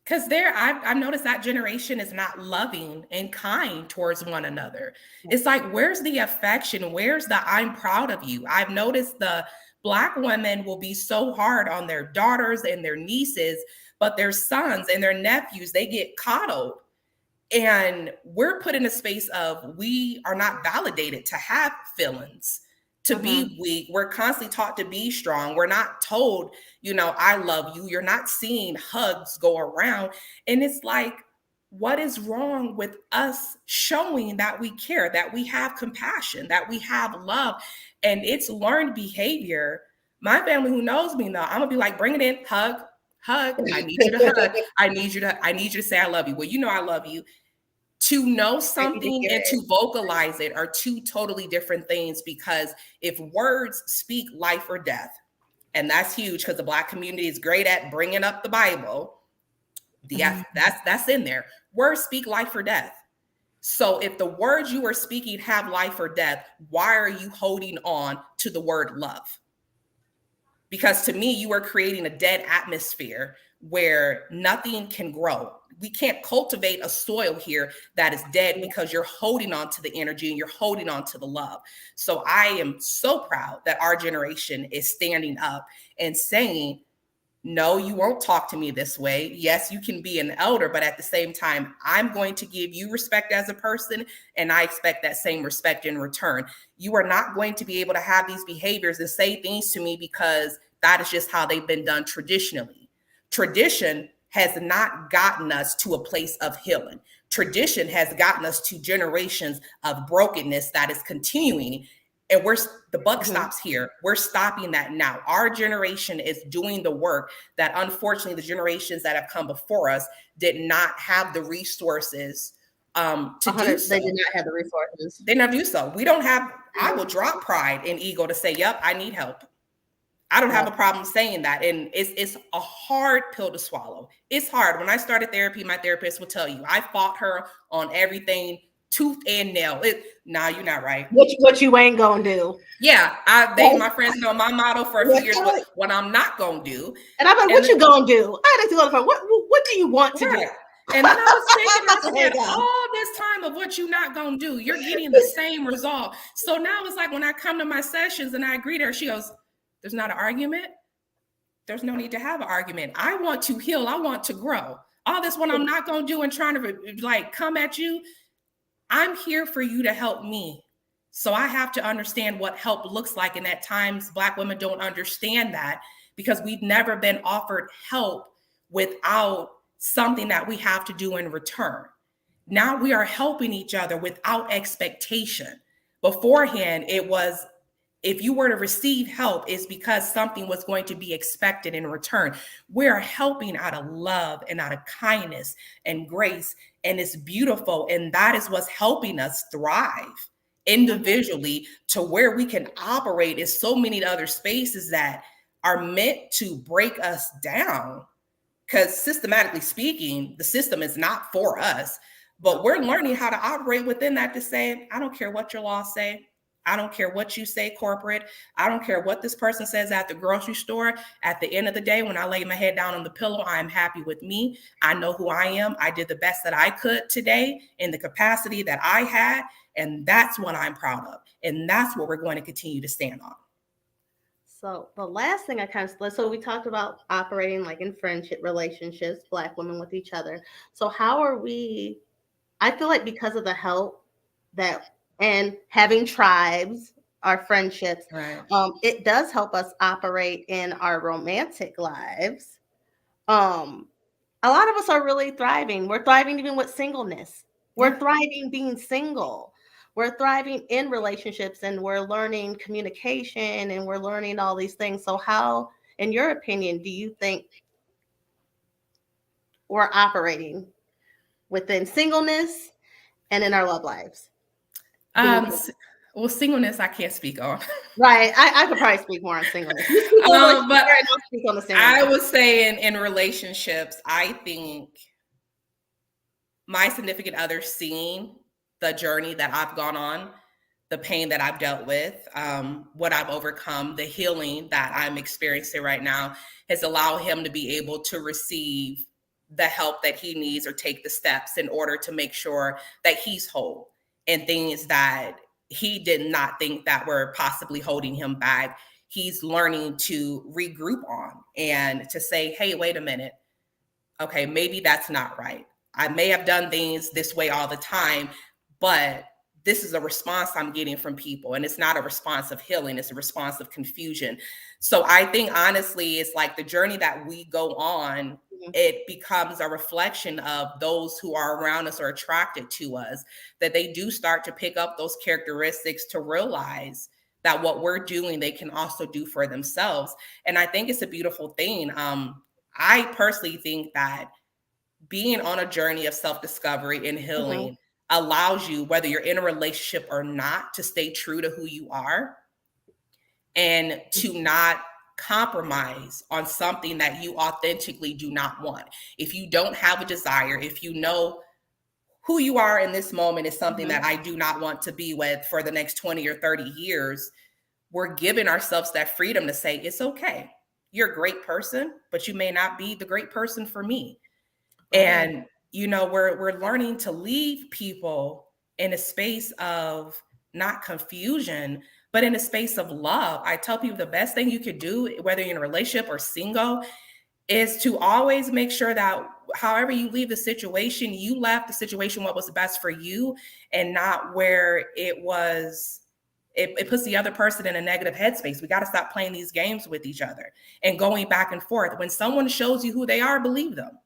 Because I've noticed that generation is not loving and kind towards one another. It's like, where's the affection? Where's the I'm proud of you? I've noticed the Black women will be so hard on their daughters and their nieces, but their sons and their nephews, they get coddled. And we're put in a space of we are not validated to have feelings, to be weak. We're constantly taught to be strong. We're not told, I love you. You're not seeing hugs go around. And it's like, what is wrong with us showing that we care, that we have compassion, that we have love? And it's learned behavior. My family who knows me now, I'm gonna be like, bring it in, hug. I need you to hug. I need you to say I love you. Well, I love you. To know something and to vocalize it are two totally different things, because if words speak life or death, and that's huge because the Black community is great at bringing up the Bible. That's in there. Words speak life or death. So if the words you are speaking have life or death, why are you holding on to the word love? Because to me, you are creating a dead atmosphere where nothing can grow. We can't cultivate a soil here that is dead because you're holding on to the energy and you're holding on to the love. So I am so proud that our generation is standing up and saying, no, you won't talk to me this way. Yes, you can be an elder, but at the same time, I'm going to give you respect as a person, and I expect that same respect in return. You are not going to be able to have these behaviors and say things to me because that is just how they've been done traditionally. Tradition has not gotten us to a place of healing. Tradition has gotten us to generations of brokenness that is continuing. And the buck stops here. We're stopping that now. Our generation is doing the work that unfortunately the generations that have come before us did not have the resources to do so. They did not have the resources. They never do so. We don't have, I will drop pride and ego to say, yep, I need help. I don't have a problem saying that. And it's a hard pill to swallow. It's hard. When I started therapy, my therapist would tell you, I fought her on everything, tooth and nail. Nah, you're not right. What you ain't gonna do? Yeah, my friends know my motto for a few years was what I'm not gonna do. And I'm like, what you gonna do? I had to go for what do you want to do? And then I was thinking, all this time of what you're not gonna do, you're getting the same result. So now it's like when I come to my sessions and I greet her, she goes, "There's not an argument. There's no need to have an argument. I want to heal. I want to grow. All this what I'm not gonna do and trying to come at you. I'm here for you to help me. So I have to understand what help looks like. And at times, Black women don't understand that because we've never been offered help without something that we have to do in return. Now we are helping each other without expectation. Beforehand, it was, if you were to receive help, it's because something was going to be expected in return. We are helping out of love and out of kindness and grace. And it's beautiful. And that is what's helping us thrive individually to where we can operate in so many other spaces that are meant to break us down. Because systematically speaking, the system is not for us, but we're learning how to operate within that to say, I don't care what your laws say. I don't care what you say, corporate. I don't care what this person says at the grocery store. At the end of the day, when I lay my head down on the pillow, I am happy with me. I know who I am. I did the best that I could today in the capacity that I had. And that's what I'm proud of. And that's what we're going to continue to stand on. So the last thing so we talked about operating like in friendship relationships, Black women with each other. So how are we, I feel like because of the help that and having tribes, our friendships, right. It does help us operate in our romantic lives. A lot of us are really thriving. We're thriving even with singleness. We're thriving being single. We're thriving in relationships, and we're learning communication, and we're learning all these things. So how, in your opinion, do you think we're operating within singleness and in our love lives? Well, singleness, I can't speak on. Right. I could probably speak more on singleness. But I'll speak on the singleness. I would say in relationships, I think my significant other seeing the journey that I've gone on, the pain that I've dealt with, what I've overcome, the healing that I'm experiencing right now has allowed him to be able to receive the help that he needs or take the steps in order to make sure that he's whole, and things that he did not think that were possibly holding him back, he's learning to regroup on and to say, hey, wait a minute. Okay, maybe that's not right. I may have done things this way all the time, but this is a response I'm getting from people. And it's not a response of healing, it's a response of confusion. So I think honestly, it's like the journey that we go on, it becomes a reflection of those who are around us or attracted to us, that they do start to pick up those characteristics to realize that what we're doing, they can also do for themselves. And I think it's a beautiful thing. I personally think that being on a journey of self-discovery and Mm-hmm. healing allows you, whether you're in a relationship or not, to stay true to who you are and to not compromise on something that you authentically do not want. If you don't have a desire, if you know who you are in this moment is something Mm-hmm. that I do not want to be with for the next 20 or 30 years, we're giving ourselves that freedom to say, it's okay. You're a great person, but you may not be the great person for me. Right. And we're learning to leave people in a space of not confusion, but in a space of love. I tell people the best thing you could do, whether you're in a relationship or single, is to always make sure that however you leave the situation, you left the situation what was best for you, and not where it puts the other person in a negative headspace. We got to stop playing these games with each other and going back and forth. When someone shows you who they are, believe them.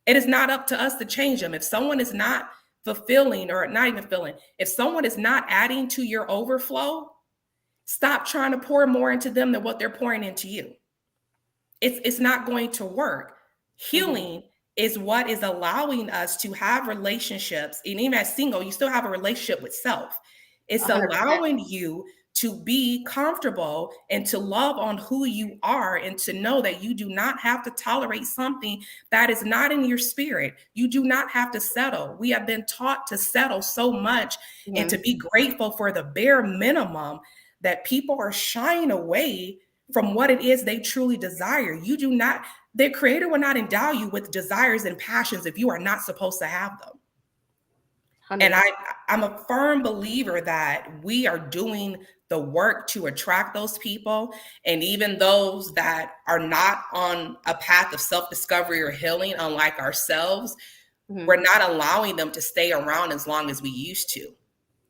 It is not up to us to change them. If someone is not fulfilling, or not even filling, if someone is not adding to your overflow, stop trying to pour more into them than what they're pouring into you. It's not going to work. Mm-hmm. Healing is what is allowing us to have relationships. And even as single, you still have a relationship with self. It's 100%. allowing you to be comfortable and to love on who you are, and to know that you do not have to tolerate something that is not in your spirit. You do not have to settle. We have been taught to settle so much and Mm-hmm. to be grateful for the bare minimum, that people are shying away from what it is they truly desire. You do not, the creator will not endow you with desires and passions if you are not supposed to have them. And 100%. I'm a firm believer that we are doing the work to attract those people. And even those that are not on a path of self-discovery or healing, unlike ourselves, Mm-hmm. we're not allowing them to stay around as long as we used to.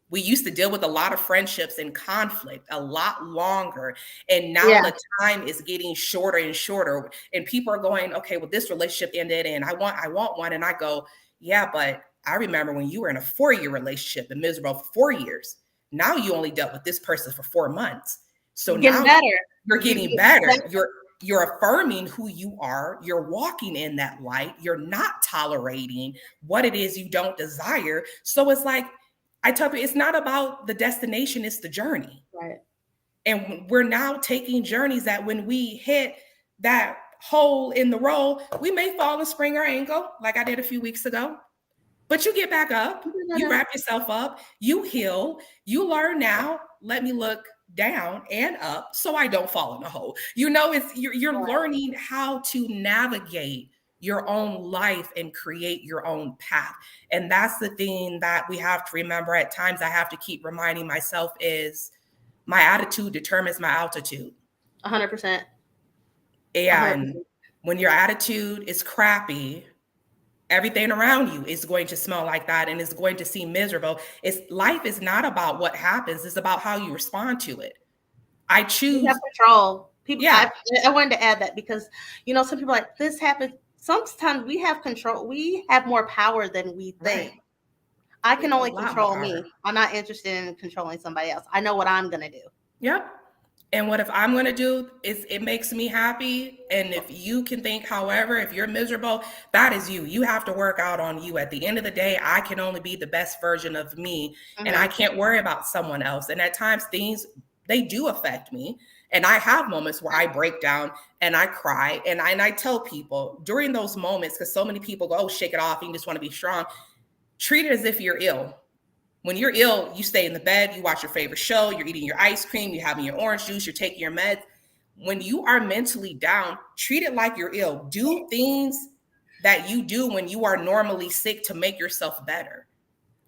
We used to deal with a lot of friendships and conflict a lot longer. And now Yeah. the time is getting shorter and shorter. And people are going, okay, well, this relationship ended and I want one. And I go, yeah, but I remember when you were in a 4-year relationship and miserable for 4 years. Now you only dealt with this person for 4 months. So You're getting now better. you're You getting get better. better. You're affirming who you are. You're walking in that light. You're not tolerating what it is you don't desire. So it's like, I tell you, it's not about the destination, it's the journey. Right. And we're now taking journeys that when we hit that hole in the road, we may fall and sprain our ankle, like I did a few weeks ago. But you get back up, you wrap yourself up, you heal, you learn now, let me look down and up so I don't fall in a hole. It's you're Right. learning how to navigate your own life and create your own path. And that's the thing that we have to remember. At times I have to keep reminding myself is my attitude determines my altitude. 100%. 100%. And when your attitude is crappy, everything around you is going to smell like that and is going to seem miserable. Life is not about what happens, it's about how you respond to it. I We have choose, control. People, yeah, I wanted to add that because some people are like this happens. Sometimes we have control. We have more power than we think. right. I We can have a only lot more control power. me. I'm not interested in controlling somebody else. I know what I'm gonna do. Yep. And what if I'm going to do is it makes me happy. And if you can think, however, if you're miserable, that is you. You have to work out on you. At the end of the day, I can only be the best version of me, and I Mm-hmm. can't worry about someone else. And at times things, they do affect me. And I have moments where I break down and I cry. And I tell people during those moments, because so many people go, oh, shake it off. You just want to be strong. Treat it as if you're ill. When you're ill, you stay in the bed, you watch your favorite show, you're eating your ice cream, you're having your orange juice, you're taking your meds. When you are mentally down, treat it like you're ill. Do things that you do when you are normally sick to make yourself better.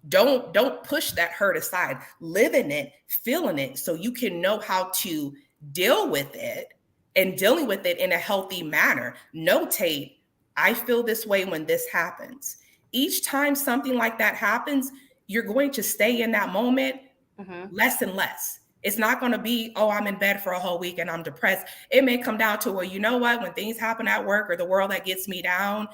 Don't push that hurt aside. Live in it, feeling it, so you can know how to deal with it, and dealing with it in a healthy manner. Notate, I feel this way when this happens. Each time something like that happens, you're going to stay in that moment less and less. It's not going to be, oh, I'm in bed for a whole week and I'm depressed. It may come down to, well, you know what? When things happen at work or the world that gets me down,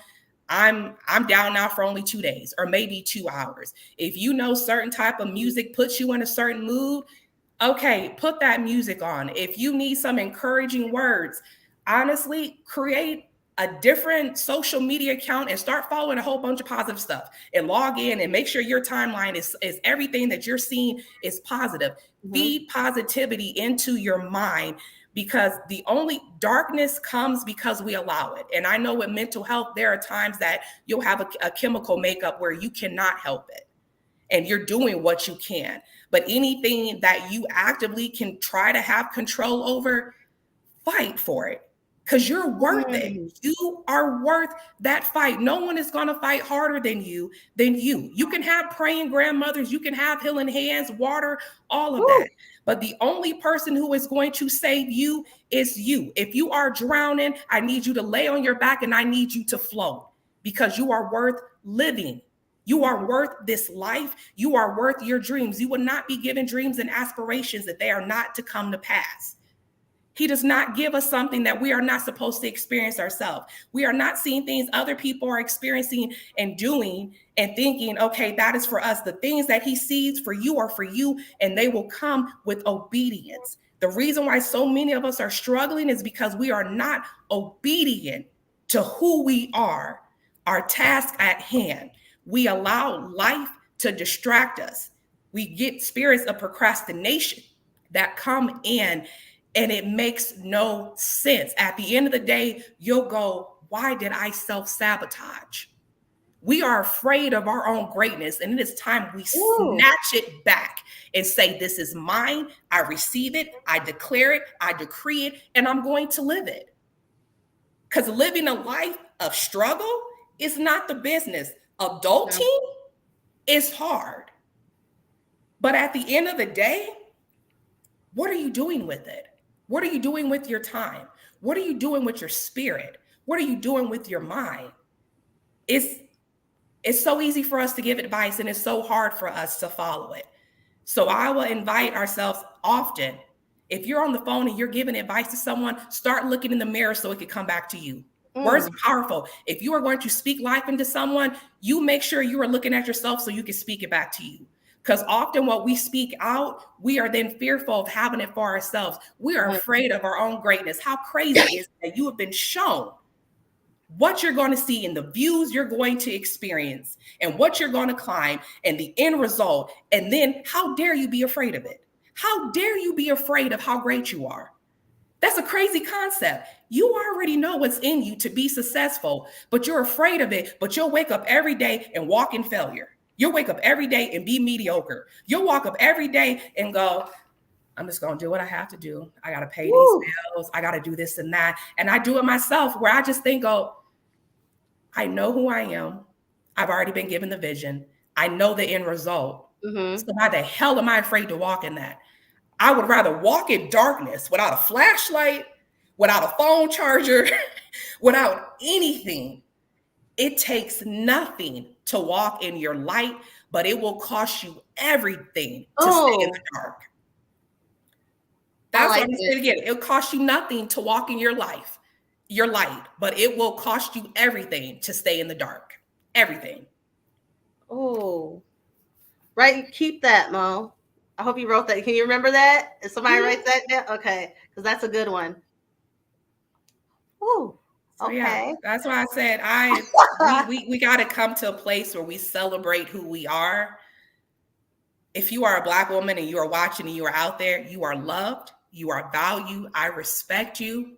I'm down now for only 2 days or maybe 2 hours. If you know certain type of music puts you in a certain mood, okay, put that music on. If you need some encouraging words, honestly, create a different social media account and start following a whole bunch of positive stuff and log in and make sure your timeline is everything that you're seeing is positive. Feed positivity into your mind, because the only darkness comes because we allow it. And I know with mental health, there are times that you'll have a chemical makeup where you cannot help it and you're doing what you can. But anything that you actively can try to have control over, fight for it, because you're worth it. You are worth that fight. No one is going to fight harder than you. You can have praying grandmothers, you can have healing hands, water, all of that. But the only person who is going to save you is you. If you are drowning, I need you to lay on your back and I need you to float, because you are worth living. You are worth this life. You are worth your dreams. You will not be given dreams and aspirations that they are not to come to pass. He does not give us something that we are not supposed to experience ourselves. We are not seeing things other people are experiencing and doing and thinking, okay, that is for us. The things that he sees for you are for you, and they will come with obedience. The reason why so many of us are struggling is because we are not obedient to who we are, our task at hand. We allow life to distract us. We get spirits of procrastination that come in, and it makes no sense. At the end of the day, you'll go, why did I self-sabotage? We are afraid of our own greatness, and it is time we snatch it back and say, this is mine. I receive it. I declare it. I decree it, and I'm going to live it. Because living a life of struggle is not the business. Adulting is hard. But at the end of the day, what are you doing with it? What are you doing with your time? What are you doing with your spirit? What are you doing with your mind? It's so easy for us to give advice, and it's so hard for us to follow it. So I will invite ourselves often. If you're on the phone and you're giving advice to someone, start looking in the mirror so it can come back to you. Words are powerful. If you are going to speak life into someone, you make sure you are looking at yourself so you can speak it back to you. Because often what we speak out, we are then fearful of having it for ourselves. We are afraid of our own greatness. How crazy is it that you have been shown what you're going to see and the views you're going to experience and what you're going to climb and the end result. And then how dare you be afraid of it? How dare you be afraid of how great you are? That's a crazy concept. You already know what's in you to be successful, but you're afraid of it. But you'll wake up every day and walk in failure. You'll wake up every day and be mediocre. You'll walk up every day and go, I'm just going to do what I have to do. I got to pay these bills. I got to do this and that. And I do it myself, where I just think, oh, I know who I am. I've already been given the vision. I know the end result. So why the hell am I afraid to walk in that? I would rather walk in darkness without a flashlight, without a phone charger, without anything. It takes nothing to walk in your light, but it will cost you everything to stay in the dark. That's what I'm saying again. It'll cost you nothing to walk in your life, your light, but it will cost you everything to stay in the dark. Everything. Oh, right. Keep that, Mo. I hope you wrote that. Can you remember that? If somebody writes that down, okay, because that's a good one. Oh, so, okay. Yeah, that's why I said we got to come to a place where we celebrate who we are. If you are a Black woman and you are watching and you are out there, you are loved, you are valued. I respect you,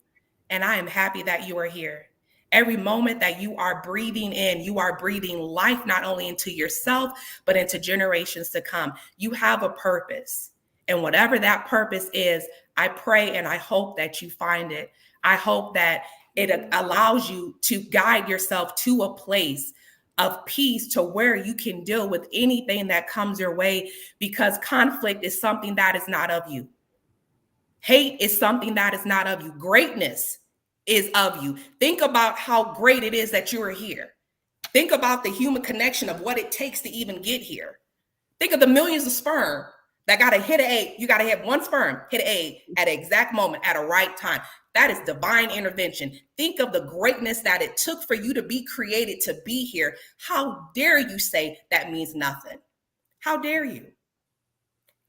and I am happy that you are here. Every moment that you are breathing in, you are breathing life not only into yourself, but into generations to come. You have a purpose. And whatever that purpose is, I pray and I hope that you find it. I hope that It allows you to guide yourself to a place of peace to where you can deal with anything that comes your way, because conflict is something that is not of you. Hate is something that is not of you. Greatness is of you. Think about how great it is that you are here. Think about the human connection of what it takes to even get here. Think of the millions of sperm that got to hit an egg. You got to have one sperm hit an egg at an exact moment at a right time. That is divine intervention. Think of the greatness that it took for you to be created to be here. How dare you say that means nothing? How dare you?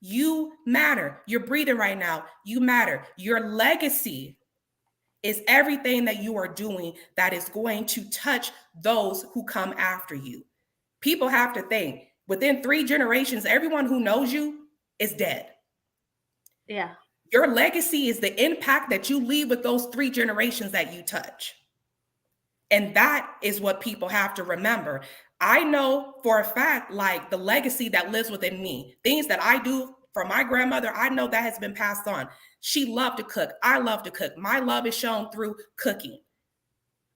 You matter. You're breathing right now. You matter. Your legacy is everything that you are doing that is going to touch those who come after you. People have to think within 3 generations, everyone who knows you is dead. Yeah. Your legacy is the impact that you leave with those 3 generations that you touch. And that is what people have to remember. I know for a fact, like the legacy that lives within me, things that I do for my grandmother, I know that has been passed on. She loved to cook. I love to cook. My love is shown through cooking.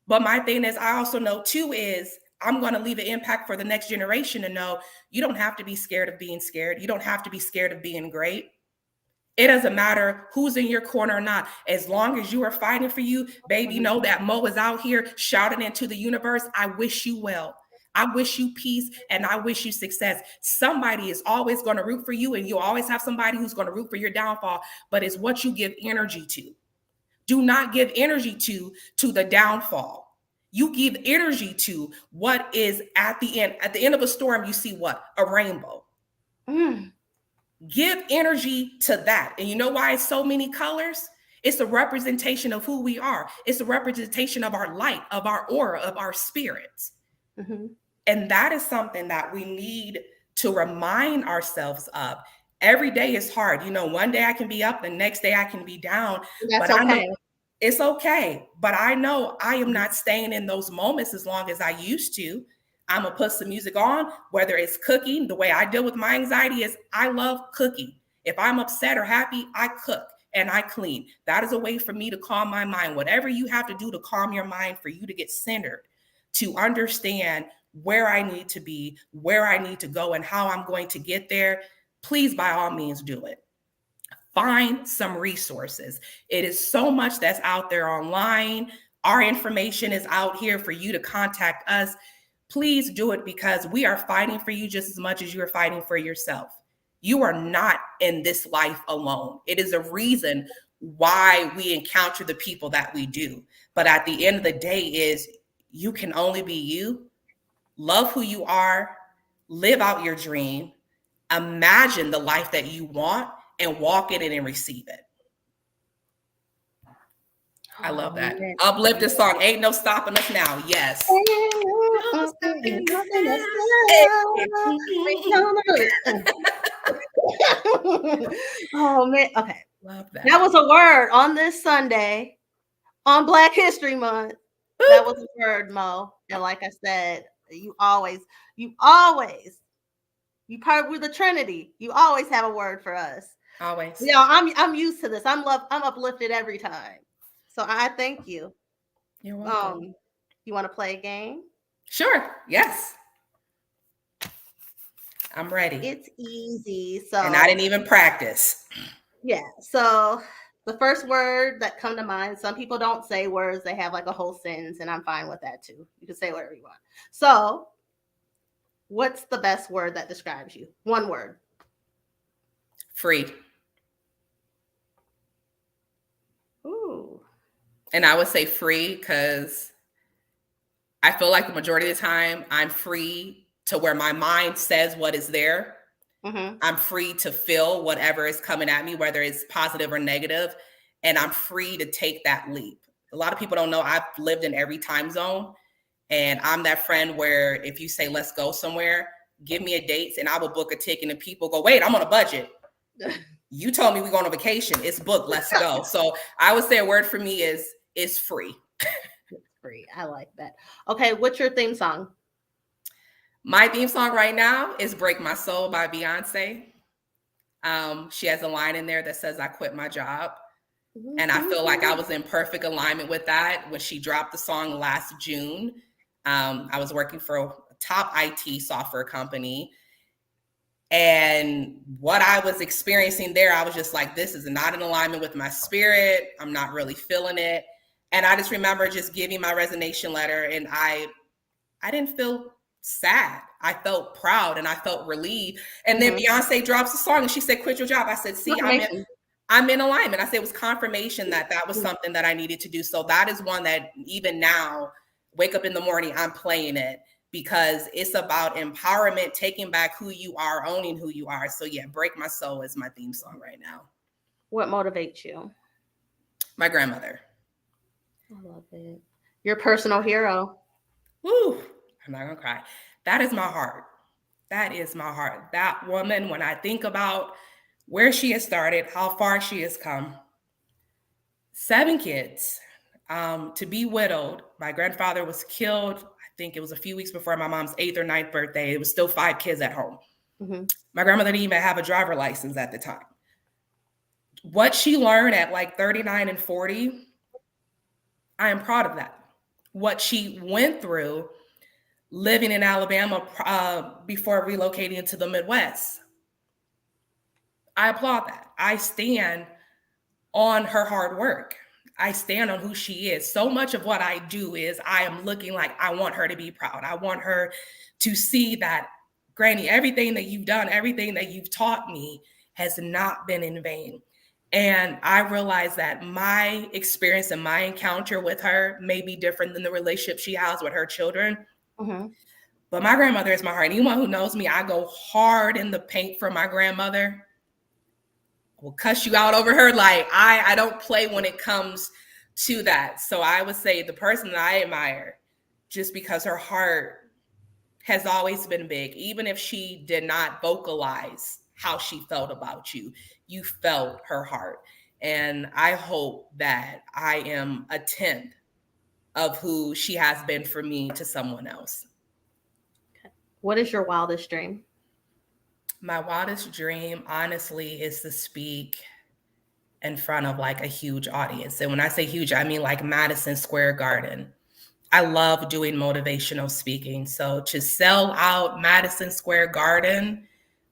But my thing is, I also know too is I'm going to leave an impact for the next generation to know you don't have to be scared of being scared. You don't have to be scared of being great. It doesn't matter who's in your corner or not. As long as you are fighting for you, baby, know that Mo is out here shouting into the universe. I wish you well. I wish you peace and I wish you success. Somebody is always going to root for you, and you'll always have somebody who's going to root for your downfall, but it's what you give energy to. Do not give energy to the downfall. You give energy to what is at the end. At the end of a storm, you see what? A rainbow. Give energy to that. And you know why it's so many colors? It's a representation of who we are. It's a representation of our light, of our aura, of our spirits. Mm-hmm. And that is something that we need to remind ourselves of. Every day is hard. You know, one day I can be up, the next day I can be down. That's but okay. I know it's okay. But I know I am not staying in those moments as long as I used to. I'm going to put some music on, whether it's cooking. The way I deal with my anxiety is I love cooking. If I'm upset or happy, I cook and I clean. That is a way for me to calm my mind. Whatever you have to do to calm your mind for you to get centered, to understand where I need to be, where I need to go, and how I'm going to get there, please, by all means, do it. Find some resources. It is so much that's out there online. Our information is out here for you to contact us. Please do it, because we are fighting for you just as much as you are fighting for yourself. You are not in this life alone. It is a reason why we encounter the people that we do. But at the end of the day is you can only be you. Love who you are. Live out your dream. Imagine the life that you want and walk in it and receive it. I love that. Uplift this song. Ain't no stopping us now. Yes. Oh man. Okay. Love that. That was a word on this Sunday on Black History Month. Boop. That was a word, Mo. And like I said, you part with the Trinity. You always have a word for us. Always. Yeah, I'm used to this. I'm uplifted every time. So I thank you. You're welcome. You want to play a game? Sure. Yes. I'm ready. It's easy. So, and I didn't even practice. Yeah. So the first word that come to mind, some people don't say words. They have like a whole sentence, and I'm fine with that too. You can say whatever you want. So what's the best word that describes you? One word. Free. Ooh. And I would say free because I feel like the majority of the time I'm free to where my mind says what is there. Mm-hmm. I'm free to feel whatever is coming at me, whether it's positive or negative, and I'm free to take that leap. A lot of people don't know I've lived in every time zone, and I'm that friend where if you say, let's go somewhere, give me a date, and I will book a ticket, and people go, wait, I'm on a budget. You told me we're going on vacation. It's booked. Let's go. So I would say a word for me is free. It's free. I like that. Okay. What's your theme song? My theme song right now is Break My Soul by Beyonce. She has a line in there that says, I quit my job. And I feel like I was in perfect alignment with that when she dropped the song last June. I was working for a top IT software company. And what I was experiencing there, I was just like, this is not in alignment with my spirit. I'm not really feeling it. And I just remember just giving my resignation letter, and I didn't feel sad. I felt proud and I felt relieved. And then Beyonce drops a song and she said, quit your job. I said, see, Confirmation. I'm in alignment. I said it was confirmation that that was something that I needed to do. So that is one that even now, wake up in the morning, I'm playing it because it's about empowerment, taking back who you are, owning who you are. So yeah, Break My Soul is my theme song right now. What motivates you? My grandmother. I love it. Your personal hero? Woo, I'm not gonna cry. That is my heart. That is my heart. That woman, when I think about where she has started, how far she has come, 7 kids, to be widowed. My grandfather was killed, I think it was a few weeks before my mom's 8th or 9th birthday. It was still 5 kids at home. My grandmother didn't even have a driver license at the time. What she learned at like 39 and 40, I am proud of that. What she went through living in Alabama before relocating into the Midwest, I applaud that. I stand on her hard work. I stand on who she is. So much of what I do is I am looking like I want her to be proud. I want her to see that, Granny, everything that you've done, everything that you've taught me has not been in vain. And I realize that my experience and my encounter with her may be different than the relationship she has with her children. But my grandmother is my heart. Anyone who knows me, I go hard in the paint for my grandmother. Will cuss you out over her. Like I don't play when it comes to that. So I would say the person that I admire, just because her heart has always been big, even if she did not vocalize how she felt about you, you felt her heart. And I hope that I am a tenth of who she has been for me to someone else. What is your wildest dream? My wildest dream, honestly, is to speak in front of like a huge audience. And when I say huge, I mean like Madison Square Garden. I love doing motivational speaking. So to sell out Madison Square Garden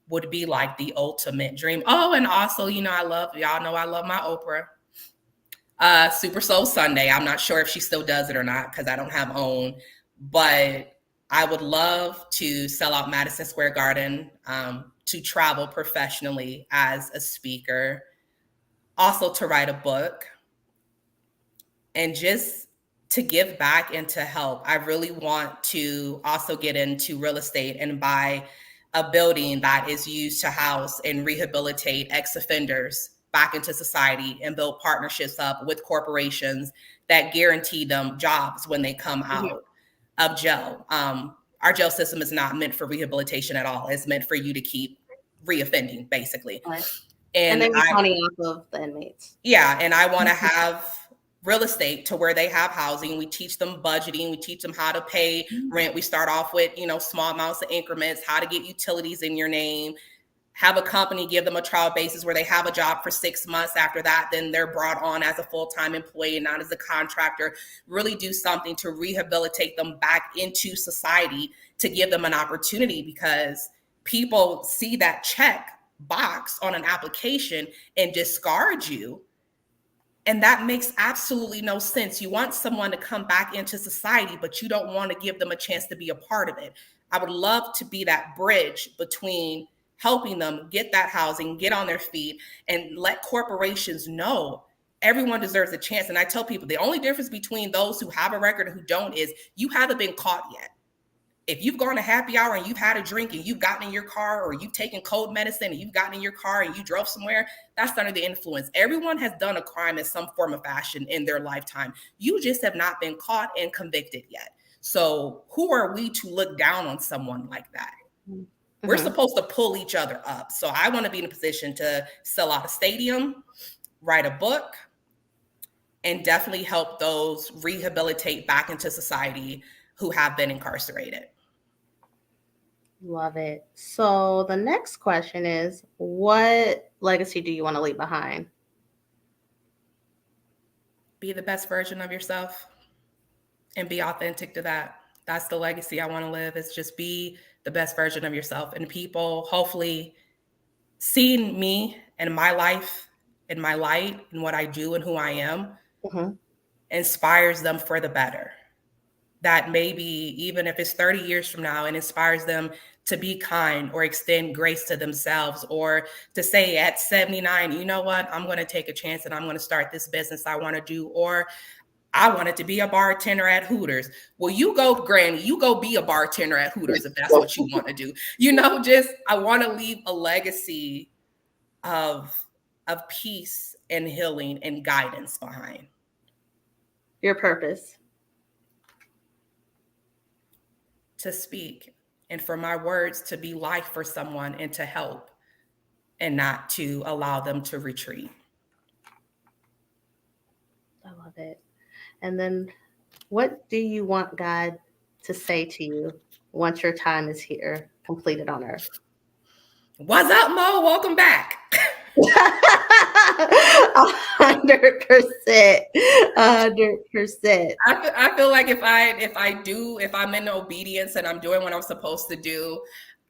would be like the ultimate dream. Oh, and also, y'all know I love my Oprah. Super Soul Sunday. I'm not sure if she still does it or not because I don't have OWN, but I would love to sell out Madison Square Garden, to travel professionally as a speaker, also to write a book, and just to give back and to help. I really want to also get into real estate and buy a building that is used to house and rehabilitate ex-offenders back into society and build partnerships up with corporations that guarantee them jobs when they come out of jail. Our jail system is not meant for rehabilitation at all. It's meant for you to keep reoffending, basically. Right. And they make money off of the inmates. Yeah, and I want to have real estate to where they have housing. We teach them budgeting. We teach them how to pay rent. We start off with, small amounts of increments, how to get utilities in your name, have a company, give them a trial basis where they have a job for 6 months. After that, then they're brought on as a full-time employee and not as a contractor. Really do something to rehabilitate them back into society, to give them an opportunity, because people see that check box on an application and discard you. And that makes absolutely no sense. You want someone to come back into society, but you don't want to give them a chance to be a part of it. I would love to be that bridge between helping them get that housing, get on their feet, and let corporations know everyone deserves a chance. And I tell people the only difference between those who have a record and who don't is you haven't been caught yet. If you've gone to happy hour and you've had a drink and you've gotten in your car, or you've taken cold medicine and you've gotten in your car and you drove somewhere, that's under the influence. Everyone has done a crime in some form of fashion in their lifetime. You just have not been caught and convicted yet. So who are we to look down on someone like that? We're supposed to pull each other up. So I want to be in a position to sell out a stadium, write a book, and definitely help those rehabilitate back into society who have been incarcerated. Love it. So the next question is, what legacy do you want to leave behind? Be the best version of yourself and be authentic to that. That's the legacy I want to live, is just be the best version of yourself. And people, hopefully, seeing me and my life and my light and what I do and who I am Mhm. inspires them for the better. That maybe even if it's 30 years from now, it inspires them to be kind or extend grace to themselves, or to say at 79, you know what, I'm going to take a chance and I'm going to start this business I want to do, or I wanted to be a bartender at Hooters. Well, you go, Granny, you go be a bartender at Hooters if that's what you want to do. Just I want to leave a legacy of peace and healing and guidance behind. Your purpose. To speak and for my words to be life for someone and to help, and not to allow them to retreat. I love it. And then what do you want God to say to you once your time is here, completed on earth? What's up, Mo? Welcome back. 100%. 100%. I feel like if I'm in obedience and I'm doing what I'm supposed to do,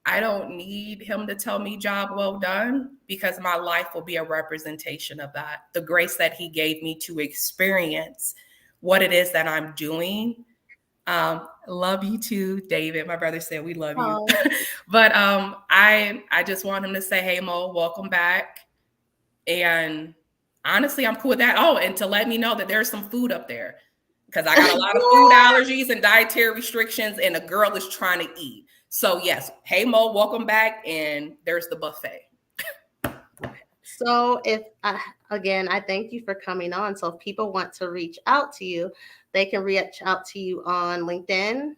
I don't need him to tell me job well done, because my life will be a representation of that. The grace that he gave me to experience what it is that I'm doing. Love you too, David. My brother said we love you. Oh, But I just want him to say, hey Mo, welcome back. And honestly, I'm cool with that. Oh, and to let me know that there's some food up there, because I got a lot of food allergies and dietary restrictions, and a girl is trying to eat. So yes, hey Mo, welcome back, and there's the buffet. so again, I thank you for coming on. So if people want to reach out to you, they can reach out to you on LinkedIn.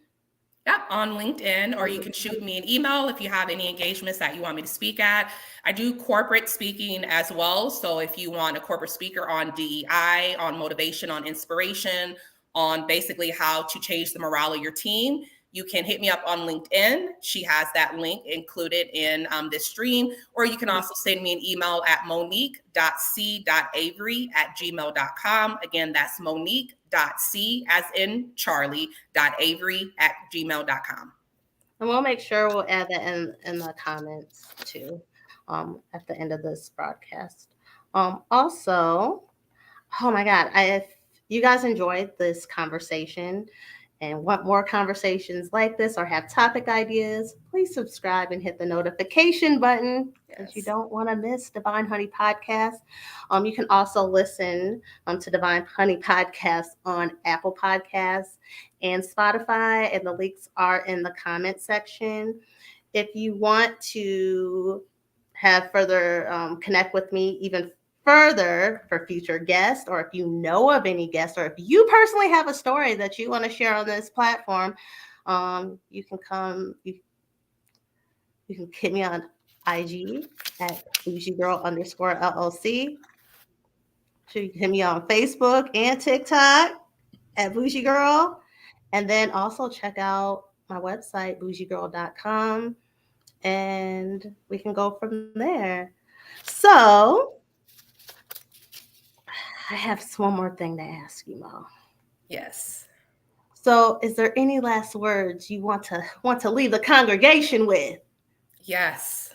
Yep, on LinkedIn, or you can shoot me an email if you have any engagements that you want me to speak at. I do corporate speaking as well. So if you want a corporate speaker on DEI, on motivation, on inspiration, on basically how to change the morale of your team, you can hit me up on LinkedIn. She has that link included in this stream. Or you can also send me an email at monique.c.avery@gmail.com. Again, that's monique.c as in Charlie.avery@gmail.com. And we'll make sure we'll add that in the comments too, at the end of this broadcast. Also, oh my God, if you guys enjoyed this conversation and want more conversations like this or have topic ideas, please subscribe and hit the notification button, because you Yes. don't want to miss Divine Honey Podcast. You can also listen to Divine Honey Podcast on Apple Podcasts and Spotify, and the links are in the comment section. If you want to have further connect with me even further for future guests, or if you know of any guests, or if you personally have a story that you want to share on this platform, you can you can hit me on IG at bougiegirl_LLC. You can hit me on Facebook and TikTok at Bougie Girl. And then also check out my website, bougiegirl.com, and we can go from there. So I have one more thing to ask you, Mo. Yes. So, is there any last words you want to leave the congregation with? Yes.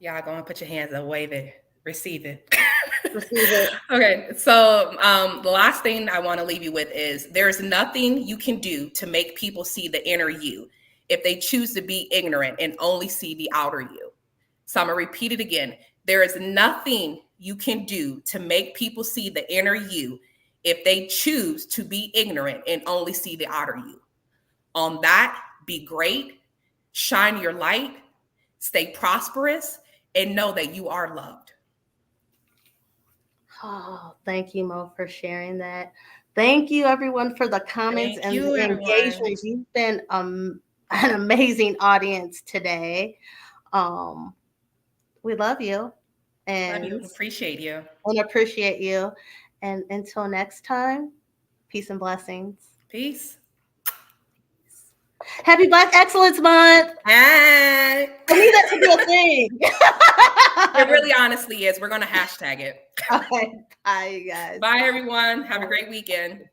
Y'all go and put your hands up, wave it, receive it. Receive it. Okay, so the last thing I want to leave you with is there's nothing you can do to make people see the inner you if they choose to be ignorant and only see the outer you. So I'm going to repeat it again. There is nothing you can do to make people see the inner you if they choose to be ignorant and only see the outer you. On that, be great, shine your light, stay prosperous, and know that you are loved. Oh, thank you, Mo, for sharing that. Thank you, everyone, for the comments Thank and you, the everyone. engagement. You've been an amazing audience today. Um, we love you Love you. and Appreciate you. appreciate you. And until next time, peace and blessings. Peace. Happy Black Excellence Month. Hey. I need that to be a thing. It really honestly is. We're going to hashtag it. Okay. Bye, you guys. Bye, everyone. Have a great weekend.